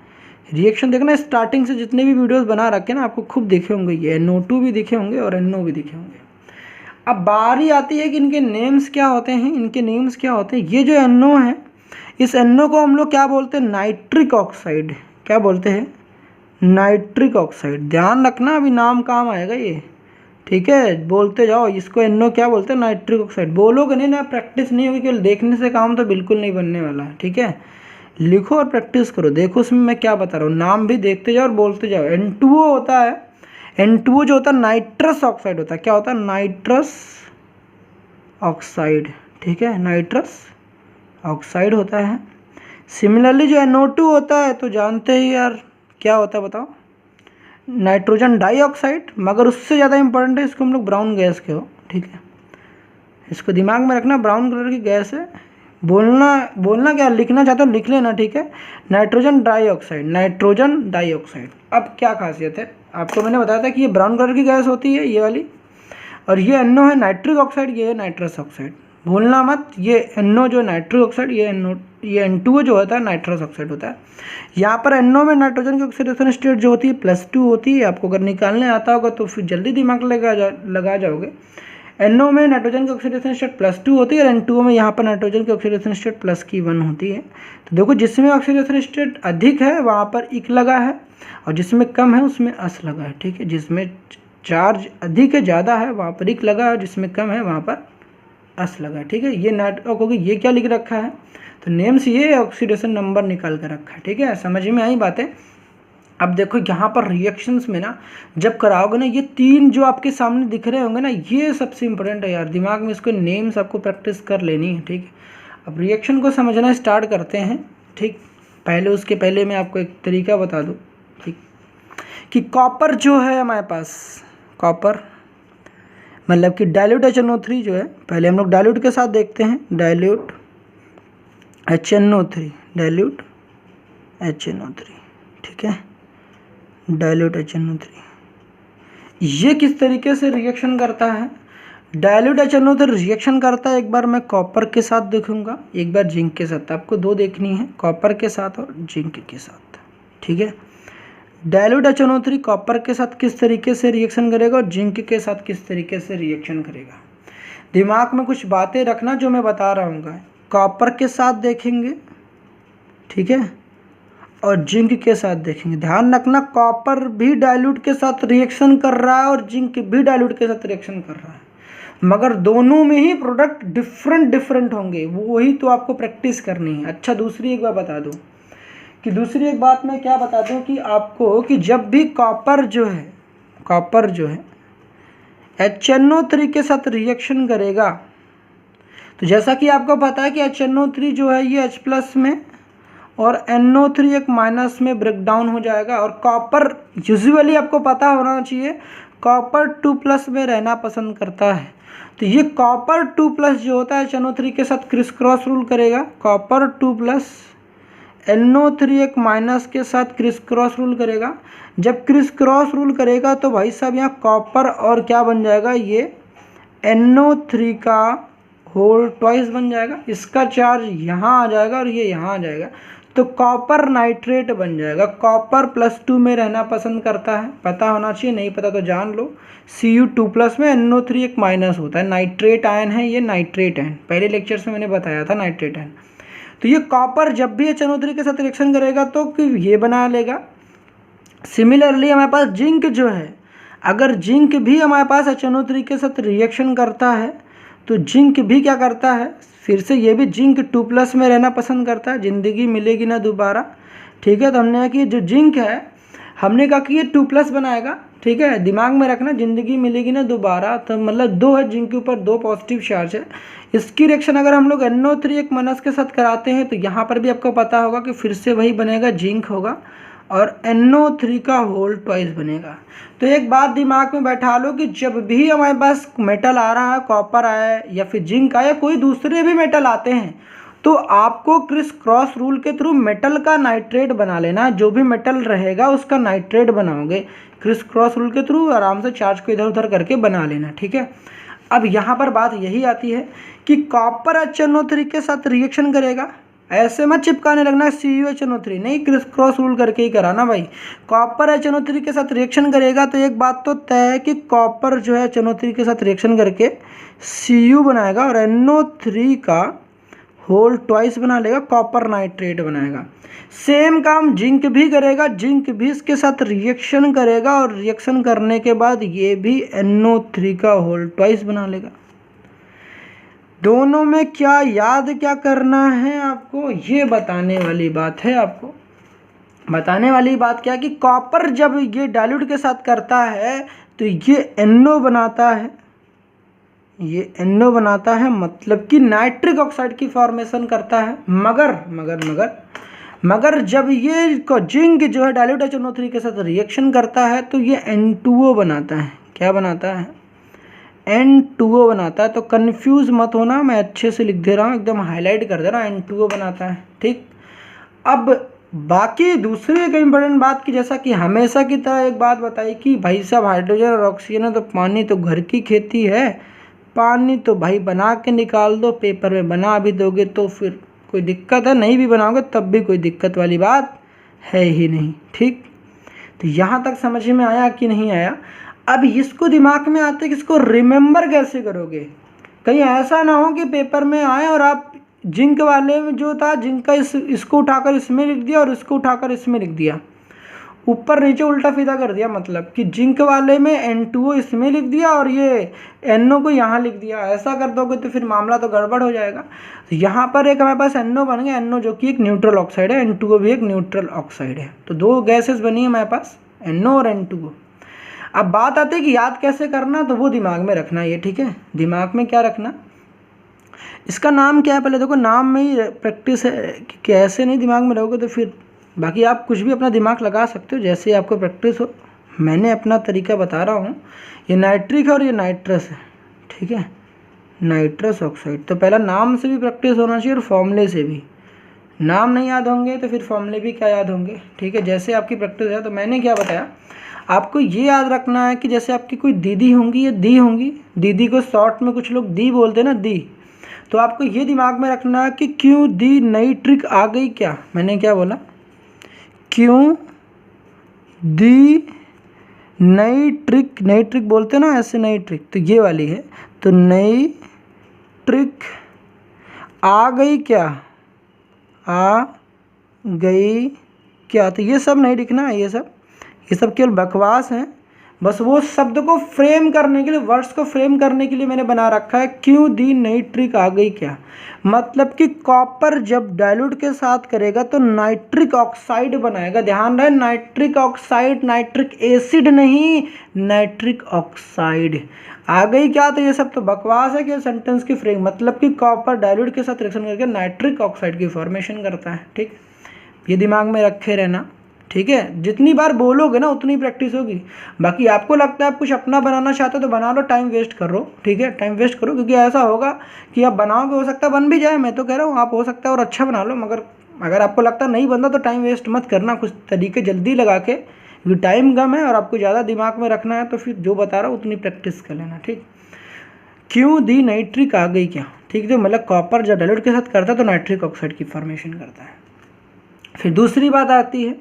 रिएक्शन देखना, स्टार्टिंग से जितने भी वीडियोस बना रखे ना आपको खूब दिखे होंगे, ये NO2 भी दिखे होंगे और NO भी दिखे होंगे। अब बारी आती है कि इनके नेम्स क्या होते हैं। इनके नेम्स क्या होते हैं? ये जो NO है, इस NO को हम लोग क्या बोलते हैं? Nitric oxide. क्या बोलते हैं? Nitric oxide. ध्यान रखना, अभी नाम काम आएगा ये, ठीक है, बोलते जाओ। इसको NO क्या बोलते हैं? Nitric oxide. बोलोगे नहीं ना, प्रैक्टिस नहीं होगी, केवल देखने से काम तो बिल्कुल नहीं बनने वाला है। ठीक है, लिखो और प्रैक्टिस करो। देखो उसमें मैं क्या बता रहा हूँ, नाम भी देखते जाओ और बोलते जाओ। N2O होता है, N2O जो होता है नाइट्रस ऑक्साइड होता है। क्या होता है? Nitrous oxide. ठीक है, नाइट्रस ऑक्साइड होता है। सिमिलरली जो NO2 होता है तो जानते ही यार क्या होता है, बताओ? Nitrogen dioxide. मगर उससे ज़्यादा इंपॉर्टेंट है, इसको हम लोग ब्राउन गैस के हो। ठीक है, इसको दिमाग में रखना, ब्राउन कलर की गैस है। बोलना क्या, लिखना चाहते हो लिख लेना। ठीक है, नाइट्रोजन डाइऑक्साइड, नाइट्रोजन डाइऑक्साइड। अब क्या खासियत है, आपको मैंने बताया था कि ये ब्राउन कलर की गैस होती है, ये वाली, और ये NO है नाइट्रिक ऑक्साइड, ये है नाइट्रस ऑक्साइड। भूलना मत, ये NO जो नाइट्रिक ऑक्साइड, ये N2O जो होता है नाइट्रस ऑक्साइड होता है। यहाँ पर NO में नाइट्रोजन की ऑक्सीडेशन स्टेट जो होती है +2 होती है। आपको अगर निकालने आता होगा तो फिर जल्दी दिमाग लगा जाओगे। NO में नाइट्रोजन की ऑक्सीडेशन स्टेट +2 होती है, और N2O में यहाँ पर नाइट्रोजन की ऑक्सीडेशन स्टेट +1 होती है। तो देखो, जिसमें ऑक्सीडेशन स्टेट अधिक है वहाँ पर इक लगा है, और जिसमें कम है उसमें अस लगा है। ठीक है, जिसमें चार्ज अधिक है, ज़्यादा है, वहाँ पर इक लगा है, जिसमें कम है वहाँ पर अस लगा है। ठीक है, ये क्योंकि ये क्या लिख रखा है, तो नेम्स ये ऑक्सीडेशन नंबर निकाल कर रखा है। ठीक है, समझ में आई बातें? अब देखो यहाँ पर रिएक्शंस में ना जब कराओगे ना, ये 3 जो आपके सामने दिख रहे होंगे ना, ये सबसे इंपॉर्टेंट है यार, दिमाग में इसको नेम्स आपको प्रैक्टिस कर लेनी है। ठीक है, अब रिएक्शन को समझना स्टार्ट करते हैं। ठीक, उसके पहले मैं आपको एक तरीका बता दूँ, ठीक, कि कॉपर जो है हमारे पास, कॉपर मतलब कि डाइल्यूट HNO3 जो है, पहले हम लोग डाइल्यूट के साथ देखते हैं। डाइल्यूट HNO3, डाइल्यूट HNO3, ठीक है, डाइल्यूट HNO3 ये किस तरीके से रिएक्शन करता है? डाइल्यूट HNO3 रिएक्शन करता है, एक बार मैं कॉपर के साथ देखूंगा, एक बार जिंक के साथ। आपको 2 देखनी है, कॉपर के साथ और जिंक के साथ। ठीक है, डाइल्यूट HNO3 कॉपर के साथ किस तरीके से रिएक्शन करेगा और जिंक के साथ किस तरीके से रिएक्शन करेगा। दिमाग में कुछ बातें रखना जो मैं बता रहा हूँ। कॉपर के साथ देखेंगे, ठीक है, और जिंक के साथ देखेंगे। ध्यान रखना कॉपर भी डाइल्यूट के साथ रिएक्शन कर रहा है और जिंक भी डाइल्यूट के साथ रिएक्शन कर रहा है, मगर दोनों में ही प्रोडक्ट डिफरेंट डिफरेंट होंगे। वही तो आपको प्रैक्टिस करनी है। अच्छा, दूसरी एक बात बता दूं कि दूसरी एक बात मैं क्या बता दूं कि आपको कि जब भी कॉपर जो है HNO3 के साथ रिएक्शन करेगा, तो जैसा कि आपको पता है कि HNO3 जो है ये H+ में और NO3 एक माइनस में ब्रेक डाउन हो जाएगा। और कॉपर यूजुअली आपको पता होना चाहिए कॉपर 2+ में रहना पसंद करता है। तो ये कॉपर 2+ जो होता है HNO3 के साथ क्रिस क्रॉस रूल करेगा। कॉपर 2+ NO3 एक माइनस के साथ क्रिस क्रॉस रूल करेगा। जब क्रिस क्रॉस रूल करेगा तो भाई साहब यहाँ कॉपर और क्या बन जाएगा, ये NO3 का होल ट्वाइस बन जाएगा। इसका चार्ज यहाँ आ जाएगा और ये यहाँ आ जाएगा, तो कॉपर नाइट्रेट बन जाएगा। कॉपर +2 में रहना पसंद करता है, पता होना चाहिए, नहीं पता तो जान लो। Cu2+ में NO3 एक माइनस होता है, नाइट्रेट आयन है, ये नाइट्रेट आयन पहले लेक्चर्स में मैंने बताया था, नाइट्रेट आयन। तो ये कॉपर जब भी HNO3 के साथ रिएक्शन करेगा तो ये बना लेगा। सिमिलरली हमारे पास जिंक जो है, अगर जिंक भी हमारे पास HNO3 के साथ रिएक्शन करता है तो जिंक भी क्या करता है, फिर से ये भी जिंक 2+ में रहना पसंद करता है। ज़िंदगी मिलेगी ना दोबारा, ठीक है। तो हमने कहा कि जो जिंक है, हमने कहा कि ये 2+ बनाएगा, ठीक है। दिमाग में रखना, ज़िंदगी मिलेगी ना दोबारा, तो मतलब 2 है, जिंक के ऊपर 2 पॉजिटिव चार्ज है। इसकी रिएक्शन अगर हम लोग NO3 एक माइनस के साथ कराते हैं तो यहाँ पर भी आपको पता होगा कि फिर से वही बनेगा, जिंक होगा और NO3 का होल ट्वाइस बनेगा। तो एक बात दिमाग में बैठा लो कि जब भी हमारे पास मेटल आ रहा है, कॉपर आए या फिर जिंक आए या कोई दूसरे भी मेटल आते हैं, तो आपको क्रिस क्रॉस रूल के थ्रू मेटल का नाइट्रेट बना लेना। जो भी मेटल रहेगा उसका नाइट्रेट बनाओगे, क्रिस क्रॉस रूल के थ्रू आराम से चार्ज को इधर उधर करके बना लेना, ठीक है। अब यहाँ पर बात यही आती है कि कॉपर HNO3 के साथ रिएक्शन करेगा, ऐसे मत चिपकाने लगना CuHNO3, नहीं, क्रिस क्रॉस रूल करके ही कराना भाई। कॉपर HNO3 के साथ रिएक्शन करेगा तो एक बात तो तय है कि कॉपर जो है HNO3 के साथ रिएक्शन करके Cu बनाएगा और NO3 का होल ट्वाइस बना लेगा, कॉपर नाइट्रेट बनाएगा। सेम काम जिंक भी करेगा, जिंक भी इसके साथ रिएक्शन करेगा और रिएक्शन करने के बाद ये भी NO3 का होल ट्वाइस बना लेगा। दोनों में क्या याद क्या करना है आपको, ये बताने वाली बात है। आपको बताने वाली बात क्या है कि कॉपर जब ये डाइल्यूट के साथ करता है तो ये NO बनाता है, ये NO बनाता है, मतलब कि नाइट्रिक ऑक्साइड की फॉर्मेशन करता है। मगर मगर मगर मगर जब ये जिंक जो है डाइल्यूट HNO3 के साथ रिएक्शन करता है तो ये N2O बनाता है। क्या बनाता है? N2O बनाता है। तो कंफ्यूज मत होना, मैं अच्छे से लिख दे रहा हूँ, एकदम हाईलाइट कर दे रहा हूँ, N2O बनाता है, ठीक। अब बाकी दूसरी एक इम्पोर्टेंट बात की, जैसा कि हमेशा की तरह एक बात बताई कि भाई साहब हाइड्रोजन और ऑक्सीजन है तो पानी तो घर की खेती है, पानी तो भाई बना के निकाल दो, पेपर में बना भी दोगे तो फिर कोई दिक्कत है, नहीं भी बनाओगे तब भी कोई दिक्कत वाली बात है ही नहीं, ठीक। तो यहाँ तक समझ में आया कि नहीं आया? अब इसको दिमाग में आते कि इसको रिमेंबर कैसे करोगे। कहीं ऐसा ना हो कि पेपर में आए और आप जिंक वाले में जो था जिंक का इसको उठाकर इसमें लिख दिया और इसको उठाकर इसमें लिख दिया, ऊपर नीचे उल्टा सीधा कर दिया, मतलब कि जिंक वाले में N2O इसमें लिख दिया और ये NO को यहाँ लिख दिया। ऐसा कर दोगे तो फिर मामला तो गड़बड़ हो जाएगा। तो यहाँ पर एक हमारे पास NO बन गया, NO जो कि एक न्यूट्रल ऑक्साइड है, N2O भी एक न्यूट्रल ऑक्साइड है। तो दो गैसेस बनी है हमारे पास, NO और N2O। अब बात आती है कि याद कैसे करना, तो वो दिमाग में रखना ये, ठीक है। दिमाग में क्या रखना, इसका नाम क्या है पहले देखो, नाम में ही प्रैक्टिस है कि कैसे नहीं दिमाग में रहोगे तो फिर बाकी आप कुछ भी अपना दिमाग लगा सकते हो जैसे आपको प्रैक्टिस हो। मैंने अपना तरीका बता रहा हूँ। ये नाइट्रिक है और ये नाइट्रस है, ठीक है, नाइट्रस ऑक्साइड। तो पहला नाम से भी प्रैक्टिस होना चाहिए और फॉर्मूले से भी। नाम नहीं याद होंगे तो फिर फॉर्मूले भी क्या याद होंगे, ठीक है। जैसे आपकी प्रैक्टिस है, तो मैंने क्या बताया आपको, ये याद रखना है कि जैसे आपकी कोई दीदी होंगी या दी होंगी, दीदी को शॉर्ट में कुछ लोग दी बोलते हैं ना, दी, तो आपको ये दिमाग में रखना है कि क्यों दी नई ट्रिक आ गई। क्या मैंने क्या बोला, क्यों दी नई ट्रिक, नई ट्रिक बोलते हैं ना ऐसे, नई ट्रिक, तो ये वाली है। तो नई नाइट्रिक आ गई क्या, आ गई क्या, तो ये सब नहीं लिखना है, ये सब केवल बकवास है। बस वो शब्द को फ्रेम करने के लिए, वर्ड्स को फ्रेम करने के लिए मैंने बना रखा है, क्यों दी नई ट्रिक आ गई क्या। मतलब कि कॉपर जब डाइल्यूट के साथ करेगा तो नाइट्रिक ऑक्साइड बनाएगा। ध्यान रहे, नाइट्रिक ऑक्साइड, नाइट्रिक एसिड नहीं, नाइट्रिक ऑक्साइड। आ गई क्या, तो ये सब तो बकवास है कि सेंटेंस की फ्रेम। मतलब कि कॉपर डाइल्यूट के साथ रिएक्शन करके नाइट्रिक ऑक्साइड की फॉर्मेशन करता है। ठीक, ये दिमाग में रखे रहना। ठीक है, जितनी बार बोलोगे ना उतनी प्रैक्टिस होगी। बाकी आपको लगता है आप कुछ अपना बनाना चाहते हो तो बना लो, टाइम वेस्ट करो। ठीक है, टाइम वेस्ट करो, क्योंकि ऐसा होगा कि आप बनाओगे, हो सकता है बन भी जाए, मैं तो कह रहा हूँ आप हो सकता है और अच्छा बना लो, मगर अगर आपको लगता है नहीं बनता तो टाइम वेस्ट मत करना, कुछ तरीके जल्दी लगा के, क्योंकि टाइम कम है और आपको ज़्यादा दिमाग में रखना है, तो फिर जो बता रहा हूँ उतनी प्रैक्टिस कर लेना। ठीक, क्यों दी नाइट्रिक आ गई क्या। ठीक, तो मतलब कॉपर जब डाइल्यूट के साथ करता है तो नाइट्रिक ऑक्साइड की फॉर्मेशन करता है। फिर दूसरी बात आती है,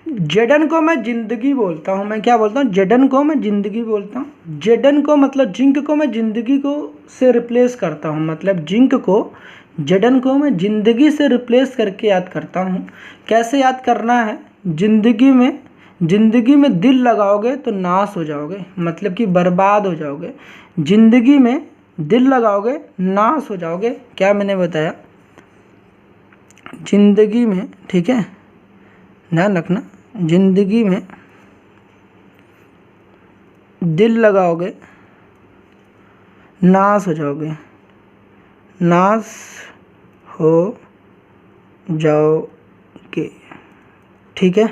जेडन को मैं जिंदगी बोलता हूँ। मैं क्या बोलता हूँ, जेडन को मैं जिंदगी बोलता हूँ। जेडन को मतलब जिंक को मैं जिंदगी को से रिप्लेस करता हूँ। मतलब जिंक को, जेडन को मैं जिंदगी से रिप्लेस करके याद करता हूँ। कैसे याद करना है, जिंदगी में दिल लगाओगे तो नाश हो जाओगे, मतलब कि बर्बाद हो जाओगे। जिंदगी में दिल लगाओगे नाश हो जाओगे। क्या मैंने बताया, जिंदगी में, ठीक है ध्यान रखना, जिंदगी में दिल लगाओगे नाश हो जाओगे, नाश हो जाओगे। ठीक है,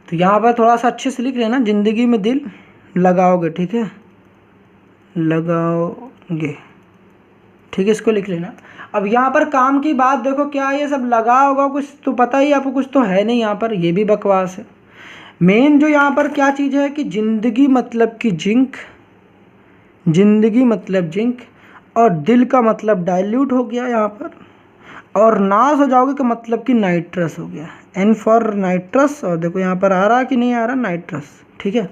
तो यहाँ पर थोड़ा सा अच्छे से लिख लेना, जिंदगी में दिल लगाओगे। ठीक है, लगाओगे। ठीक है, इसको लिख लेना। अब यहाँ पर काम की बात देखो, क्या ये सब लगा होगा कुछ तो पता ही आपको, कुछ तो है नहीं यहाँ पर, ये भी बकवास है। मेन जो यहाँ पर क्या चीज़ है कि जिंदगी मतलब कि जिंक, जिंदगी मतलब जिंक, और दिल का मतलब डाइल्यूट हो गया यहाँ पर, और नाश हो जाओगे का मतलब कि नाइट्रस हो गया, एन फॉर नाइट्रस। और देखो यहाँ पर आ रहा कि नहीं आ रहा, नाइट्रस। ठीक है,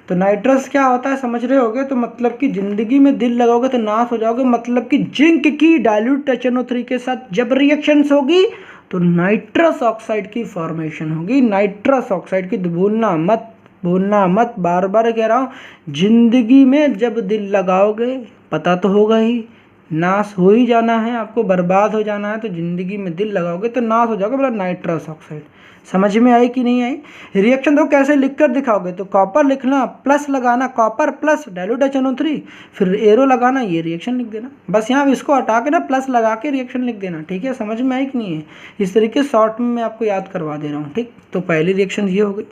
तो नाइट्रस क्या होता है समझ रहे होगे। तो मतलब कि जिंदगी में दिल लगाओगे तो नाश हो जाओगे, मतलब कि जिंक की डाइल्यूट HNO3 के साथ जब रिएक्शंस होगी तो नाइट्रस ऑक्साइड की फॉर्मेशन होगी। नाइट्रस ऑक्साइड की, भूलना मत, बार बार कह रहा हूँ। जिंदगी में जब दिल लगाओगे, पता तो होगा ही, नाश हो ही जाना है, आपको बर्बाद हो जाना है। तो जिंदगी में दिल लगाओगे तो नाश हो जाओगे, मतलब नाइट्रस ऑक्साइड। समझ में आई कि नहीं आई। रिएक्शन तो कैसे लिख कर दिखाओगे, तो कॉपर लिखना, प्लस लगाना, कॉपर प्लस डाइल्यूट HNO3, फिर एरो लगाना, ये रिएक्शन लिख देना। बस यहाँ इसको हटा के ना प्लस लगा के रिएक्शन लिख देना। ठीक है, समझ में आई कि नहीं है। इस तरीके शॉर्ट में मैं आपको याद करवा दे रहा हूँ। ठीक, तो पहली रिएक्शन ये हो गई।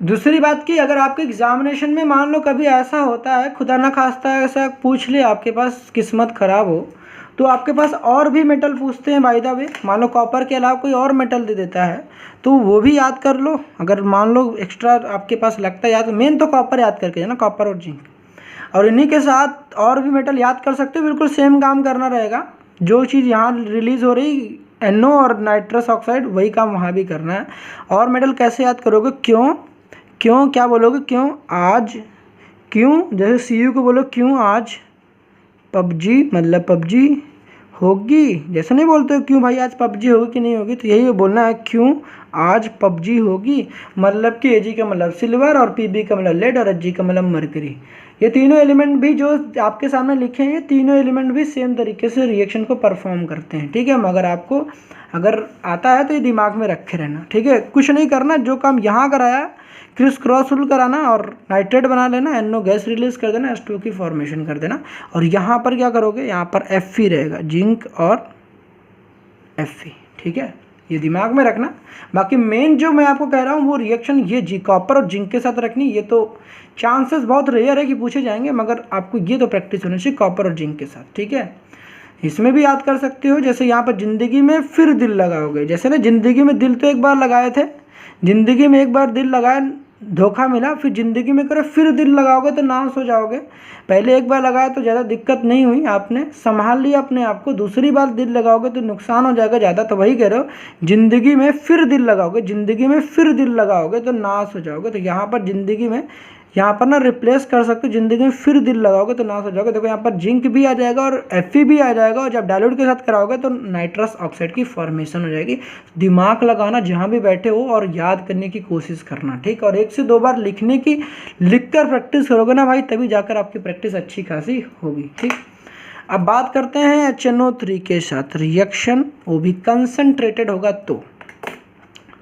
दूसरी बात की, अगर आपके एग्जामिनेशन में मान लो कभी ऐसा होता है, खुदा ना खास्ता ऐसा पूछ ले, आपके पास किस्मत खराब हो, तो आपके पास और भी मेटल पूछते हैं बाय द वे, मान लो कॉपर के अलावा कोई और मेटल दे देता है, तो वो भी याद कर लो। अगर मान लो एक्स्ट्रा आपके पास लगता है याद, मेन तो कॉपर याद करके जाना, कॉपर और जिंक, और इन्हीं के साथ और भी मेटल याद कर सकते हो। बिल्कुल सेम काम करना रहेगा, जो चीज़ यहाँ रिलीज हो रही NO और नाइट्रस ऑक्साइड, वही काम वहाँ भी करना है। और मेटल कैसे याद करोगे, क्यों क्या बोलोगे, क्यों आज, क्यों जैसे CU को बोलो, क्यों आज PUBG, मतलब PUBG होगी। जैसे नहीं बोलते हो क्यों भाई आज PUBG होगी कि नहीं होगी, तो यही बोलना है, क्यों आज PUBG होगी। मतलब कि Ag का मतलब सिल्वर, और Pb का मतलब लेड, और Hg का मतलब मरकरी। ये तीनों एलिमेंट भी जो आपके सामने लिखे हैं, ये तीनों एलिमेंट भी सेम तरीके से रिएक्शन को परफॉर्म करते हैं। ठीक है, मगर आपको अगर आता है तो ये दिमाग में रखे रहना। ठीक है, कुछ नहीं करना, जो काम यहाँ कराया क्रिस क्रॉस रूल कराना और नाइट्रेट बना लेना, NO गैस रिलीज कर देना, H2O की फॉर्मेशन कर देना। और यहाँ पर क्या करोगे, यहाँ पर Fe रहेगा, जिंक और Fe। ठीक है, ये दिमाग में रखना। बाकी मेन जो मैं आपको कह रहा हूँ वो रिएक्शन ये कॉपर और जिंक के साथ रखनी। ये तो चांसेस बहुत रेयर है कि पूछे जाएंगे, मगर आपको ये तो प्रैक्टिस होनी चाहिए कॉपर और जिंक के साथ। ठीक है, इसमें भी याद कर सकते हो, जैसे यहाँ पर जिंदगी में फिर दिल लगाओगे। जैसे ना जिंदगी में दिल तो एक बार लगाए थे, जिंदगी में एक बार दिल लगाए, धोखा मिला, फिर ज़िंदगी में करो फिर दिल लगाओगे तो नाश हो जाओगे। पहले एक बार लगाया तो ज़्यादा दिक्कत नहीं हुई, आपने संभाल लिया अपने आप को। दूसरी बार दिल लगाओगे तो नुकसान हो जाएगा ज़्यादा। तो वही कह रहे हो, ज़िंदगी में फिर दिल लगाओगे, ज़िंदगी में फिर दिल लगाओगे तो नाश हो जाओगे। तो यहाँ पर ज़िंदगी में यहाँ पर ना रिप्लेस कर सकते हो, ज़िंदगी में फिर दिल लगाओगे तो नाश हो जाओगे। देखो यहाँ पर जिंक भी आ जाएगा और Fe भी आ जाएगा, और जब डाइल्यूट के साथ कराओगे तो नाइट्रस ऑक्साइड की फॉर्मेशन हो जाएगी। दिमाग लगाना जहाँ भी बैठे हो और याद करने की कोशिश करना, ठीक। और 1 से 2 बार लिख कर प्रैक्टिस करोगे ना भाई, तभी जाकर आपकी प्रैक्टिस अच्छी खासी होगी, ठीक। अब बात करते हैं HNO3 के साथ रिएक्शन, वो भी कंसंट्रेटेड होगा तो,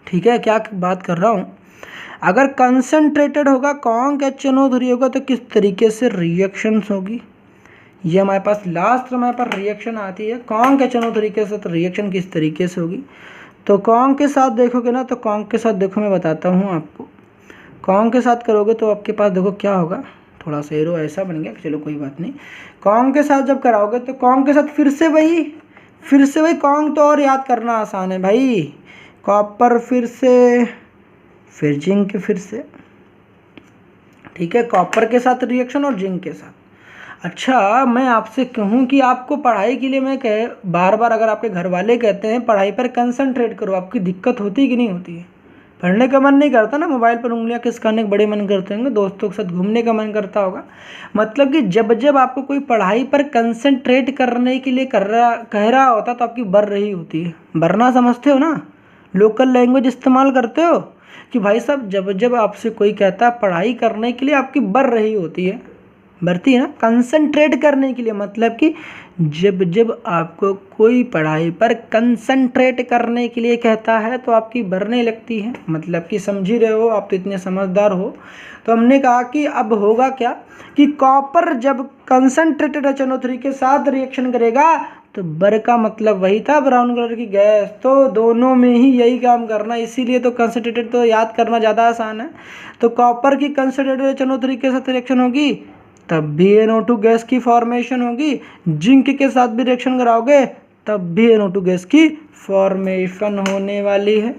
ठीक है। क्या बात कर रहा हूँ, अगर कंसंट्रेटेड होगा कॉन्क HNO3 होगा तो किस तरीके से रिएक्शंस होगी, ये हमारे पास लास्ट हमारे पास रिएक्शन आती है। कॉन्क HNO3 के साथ रिएक्शन किस तरीके से होगी, तो कॉन्क के साथ देखोगे ना, तो कॉन्क के साथ देखो मैं बताता हूँ आपको। कॉन्क के साथ करोगे तो आपके पास देखो क्या होगा, थोड़ा सा एरो ऐसा बन गया, चलो कोई बात नहीं। कॉन्क के साथ जब कराओगे तो कॉन्क के साथ फिर से वही कॉन्क तो और याद करना आसान है भाई, कॉपर फिर जिंक फिर से, ठीक है। कॉपर के साथ रिएक्शन और जिंक के साथ। अच्छा मैं आपसे कहूँ कि आपको पढ़ाई के लिए मैं बार बार अगर आपके घर वाले कहते हैं पढ़ाई पर कंसंट्रेट करो, आपकी दिक्कत होती है कि नहीं होती है? पढ़ने का मन नहीं करता ना, मोबाइल पर उंगलियां खिसकाने के बड़े मन करते होंगे, दोस्तों के साथ घूमने का मन करता होगा। मतलब कि जब आपको कोई पढ़ाई पर कंसंट्रेट करने के लिए कह रहा होता तो आपकी बर रही होती है। बरना समझते हो ना, लोकल लैंग्वेज इस्तेमाल करते हो कि भाई साहब जब आपसे कोई कहता है पढ़ाई करने के लिए, आपकी बर रही होती है, बरती है ना, कंसंट्रेट करने के लिए। मतलब कि जब आपको कोई पढ़ाई पर कंसंट्रेट करने के लिए कहता है तो आपकी बरने लगती है। मतलब कि समझ ही रहे हो, आप तो इतने समझदार हो। तो हमने कहा कि अब होगा क्या कि कॉपर जब कंसंट्रेटेड HNO3 के साथ रिएक्शन करेगा तो बर का मतलब वही था, ब्राउन कलर की गैस। तो दोनों में ही यही काम करना, इसीलिए तो कंसंट्रेटेड तो याद करना ज़्यादा आसान है। तो कॉपर की कंसंट्रेटेड HNO3 के साथ रिएक्शन होगी तब भी NO2 गैस की फॉर्मेशन होगी, जिंक के साथ भी रिएक्शन कराओगे तब भी NO2 गैस की फॉर्मेशन होने वाली है।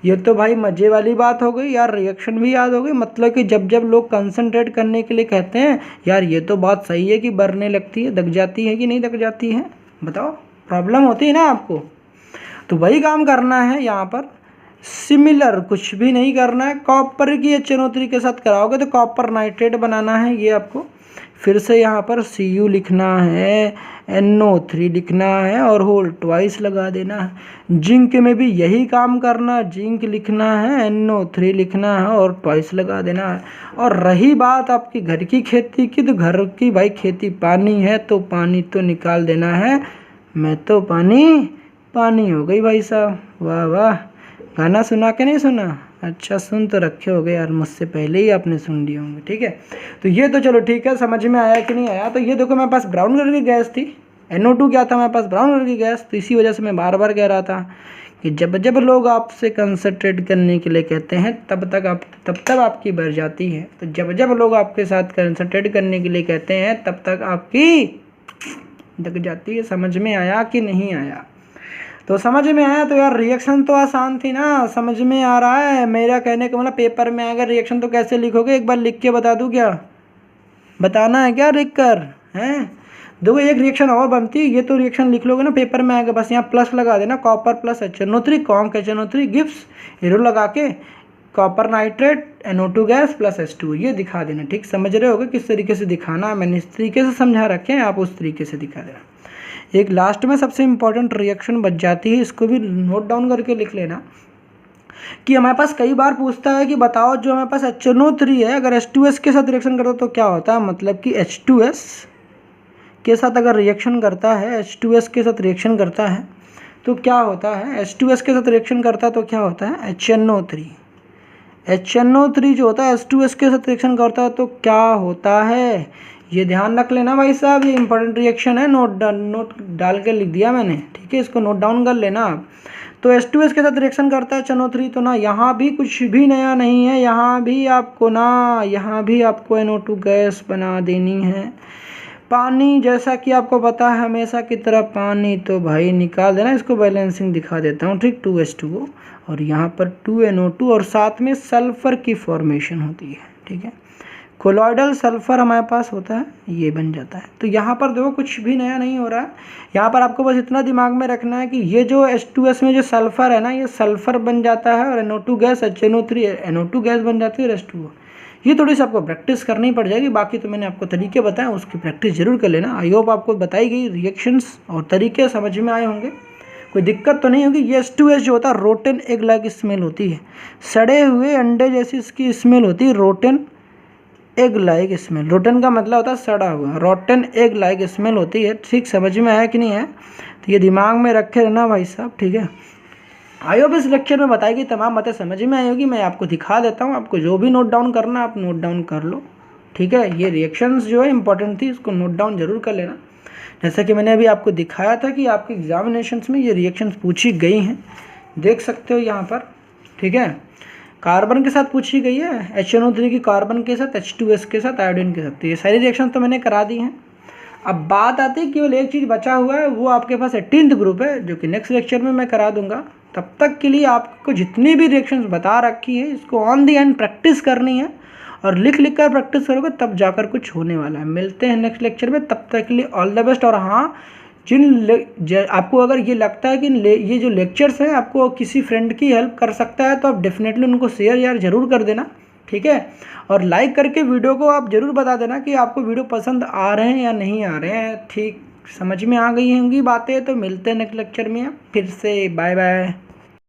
ये तो भाई मज़े वाली बात हो गई यार, रिएक्शन भी याद हो गई। मतलब कि जब लोग कंसंट्रेट करने के लिए कहते हैं यार, ये तो बात सही है कि बरने लगती है, दग जाती है कि नहीं दग जाती है, बताओ प्रॉब्लम होती है ना आपको। तो वही काम करना है यहाँ पर, सिमिलर कुछ भी नहीं करना है। कॉपर की HNO3 के साथ कराओगे तो कॉपर नाइट्रेट बनाना है, ये आपको फिर से यहाँ पर Cu लिखना है, NO3 लिखना है और होल ट्वाइस लगा देना है। जिंक में भी यही काम करना, जिंक लिखना है, NO3 लिखना है और ट्वाइस लगा देना है। और रही बात आपकी घर की खेती की, तो घर की भाई खेती पानी है तो पानी तो निकाल देना है। मैं तो पानी हो गई भाई साहब, वाह वाह। गाना सुना के नहीं सुना? अच्छा सुन तो रखे होगे यार, मुझसे पहले ही आपने सुन लिए होंगे, ठीक है। तो ये तो चलो ठीक है, समझ में आया कि नहीं आया। तो ये देखो मेरे पास ब्राउन कलर की गैस थी, NO2 क्या था मेरे पास, ब्राउन कलर की गैस। तो इसी वजह से मैं बार बार कह रहा था कि जब लोग आपसे कंसंट्रेट करने के लिए कहते हैं तब तक आपकी बढ़ जाती है। तो जब लोग आपके साथ कंसंट्रेट करने के लिए कहते हैं तब तक आपकी दग जाती है। समझ में आया कि नहीं आया? तो समझ में आया तो यार रिएक्शन तो आसान थी ना, समझ में आ रहा है मेरा कहने का मतलब। पेपर में अगर रिएक्शन तो कैसे लिखोगे, एक बार लिख के बता दूं क्या? बताना है क्या लिख कर? हैं देखो एक रिएक्शन और बनती है, ये तो रिएक्शन लिख लोगे ना पेपर में आएगा, बस यहाँ प्लस लगा देना, copper plus HNO3 conc HNO3 gives, arrow लगा के copper nitrate NO2 gas plus H2, ये दिखा देना, ठीक। समझ रहे होगे किस तरीके से दिखाना है, मैंने इस तरीके से समझा रखे हैं, आप उस तरीके से दिखा देना। एक लास्ट में सबसे इंपॉर्टेंट रिएक्शन बच जाती है, इसको भी नोट डाउन करके लिख लेना कि हमारे पास कई बार पूछता है कि बताओ जो हमारे पास HNO3 है अगर H2S के साथ रिएक्शन करता है तो क्या होता है। मतलब कि H2S के साथ अगर रिएक्शन करता है, H2S के साथ रिएक्शन करता है तो क्या होता है, H2S के साथ रिएक्शन करता है तो क्या होता है, HNO3 जो होता है H2S के साथ रिएक्शन करता है तो क्या होता है, ये ध्यान रख लेना भाई साहब, ये इंपॉर्टेंट रिएक्शन है, नोट डाल के लिख दिया मैंने, ठीक है। इसको नोट डाउन कर लेना आप। तो H2S के साथ रिएक्शन करता है HNO3, तो ना यहाँ भी कुछ भी नया नहीं है, यहाँ भी आपको NO2 गैस बना देनी है। पानी जैसा कि आपको पता है हमेशा की तरह पानी तो भाई निकाल देना, इसको बैलेंसिंग दिखा देता हूँ, ठीक। 2H2O और यहाँ पर 2NO2 और साथ में सल्फर की फॉर्मेशन होती है, ठीक है। कोलॉइडल सल्फर हमारे पास होता है, ये बन जाता है। तो यहाँ पर देखो कुछ भी नया नहीं हो रहा है, यहाँ पर आपको बस इतना दिमाग में रखना है कि ये जो H2S में जो सल्फर है ना, ये सल्फर बन जाता है और NO2 gas HNO3 NO2 gas बन जाती है और H2O, ये थोड़ी सी आपको प्रैक्टिस करनी पड़ जाएगी। बाकी तो मैंने आपको तरीके बताए, उसकी प्रैक्टिस जरूर कर लेना। आई होप आपको बताई गई रिएक्शंस और तरीके समझ में आए होंगे, कोई दिक्कत तो नहीं होगी। ये H2S जो होता है रोटन एग लाइक स्मेल होती है, सड़े हुए अंडे जैसी इसकी स्मेल होती है, rotten egg like smell. Rotten का मतलब होता है सड़ा हुआ, रोटन एग लाइक स्मेल होती है। ठीक समझ में आया कि नहीं है? तो ये दिमाग में रखे रहना भाई साहब, ठीक है। आई होप इस लेक्चर में बताई गई तमाम बातें समझ में आई होगी। मैं आपको दिखा देता हूँ, आपको जो भी नोट डाउन करना आप नोट डाउन कर लो, ठीक है। ये रिएक्शंस जो है इंपॉर्टेंट थी, इसको नोट डाउन जरूर कर लेना। जैसा कि मैंने अभी आपको दिखाया था कि आपके एग्जामिनेशंस में ये रिएक्शंस पूछी गई हैं, देख सकते हो यहाँ पर, ठीक है। कार्बन के साथ पूछी गई है, HNO3 की कार्बन के साथ, H2S के साथ, आयोडीन के साथ। तो ये सारी रिएक्शन तो मैंने करा दी हैं। अब बात आती है केवल एक चीज़ बचा हुआ है, वो आपके पास 18th ग्रुप है, जो कि नेक्स्ट लेक्चर में मैं करा दूंगा। तब तक के लिए आपको जितनी भी रिएक्शंस बता रखी है, इसको ऑन दी एंड प्रैक्टिस करनी है, और लिख लिख कर प्रैक्टिस करोगे तब जाकर कुछ होने वाला है। मिलते हैं नेक्स्ट लेक्चर में, तब तक के लिए ऑल द बेस्ट। और हाँ, आपको अगर ये लगता है कि ये जो लेक्चर्स हैं आपको किसी फ्रेंड की हेल्प कर सकता है, तो आप डेफिनेटली उनको शेयर यार ज़रूर कर देना, ठीक है। और लाइक करके वीडियो को आप ज़रूर बता देना कि आपको वीडियो पसंद आ रहे हैं या नहीं आ रहे हैं। ठीक समझ में आ गई होंगी बातें, तो मिलते हैं नेक्स्ट लेक्चर में फिर से। Bye bye.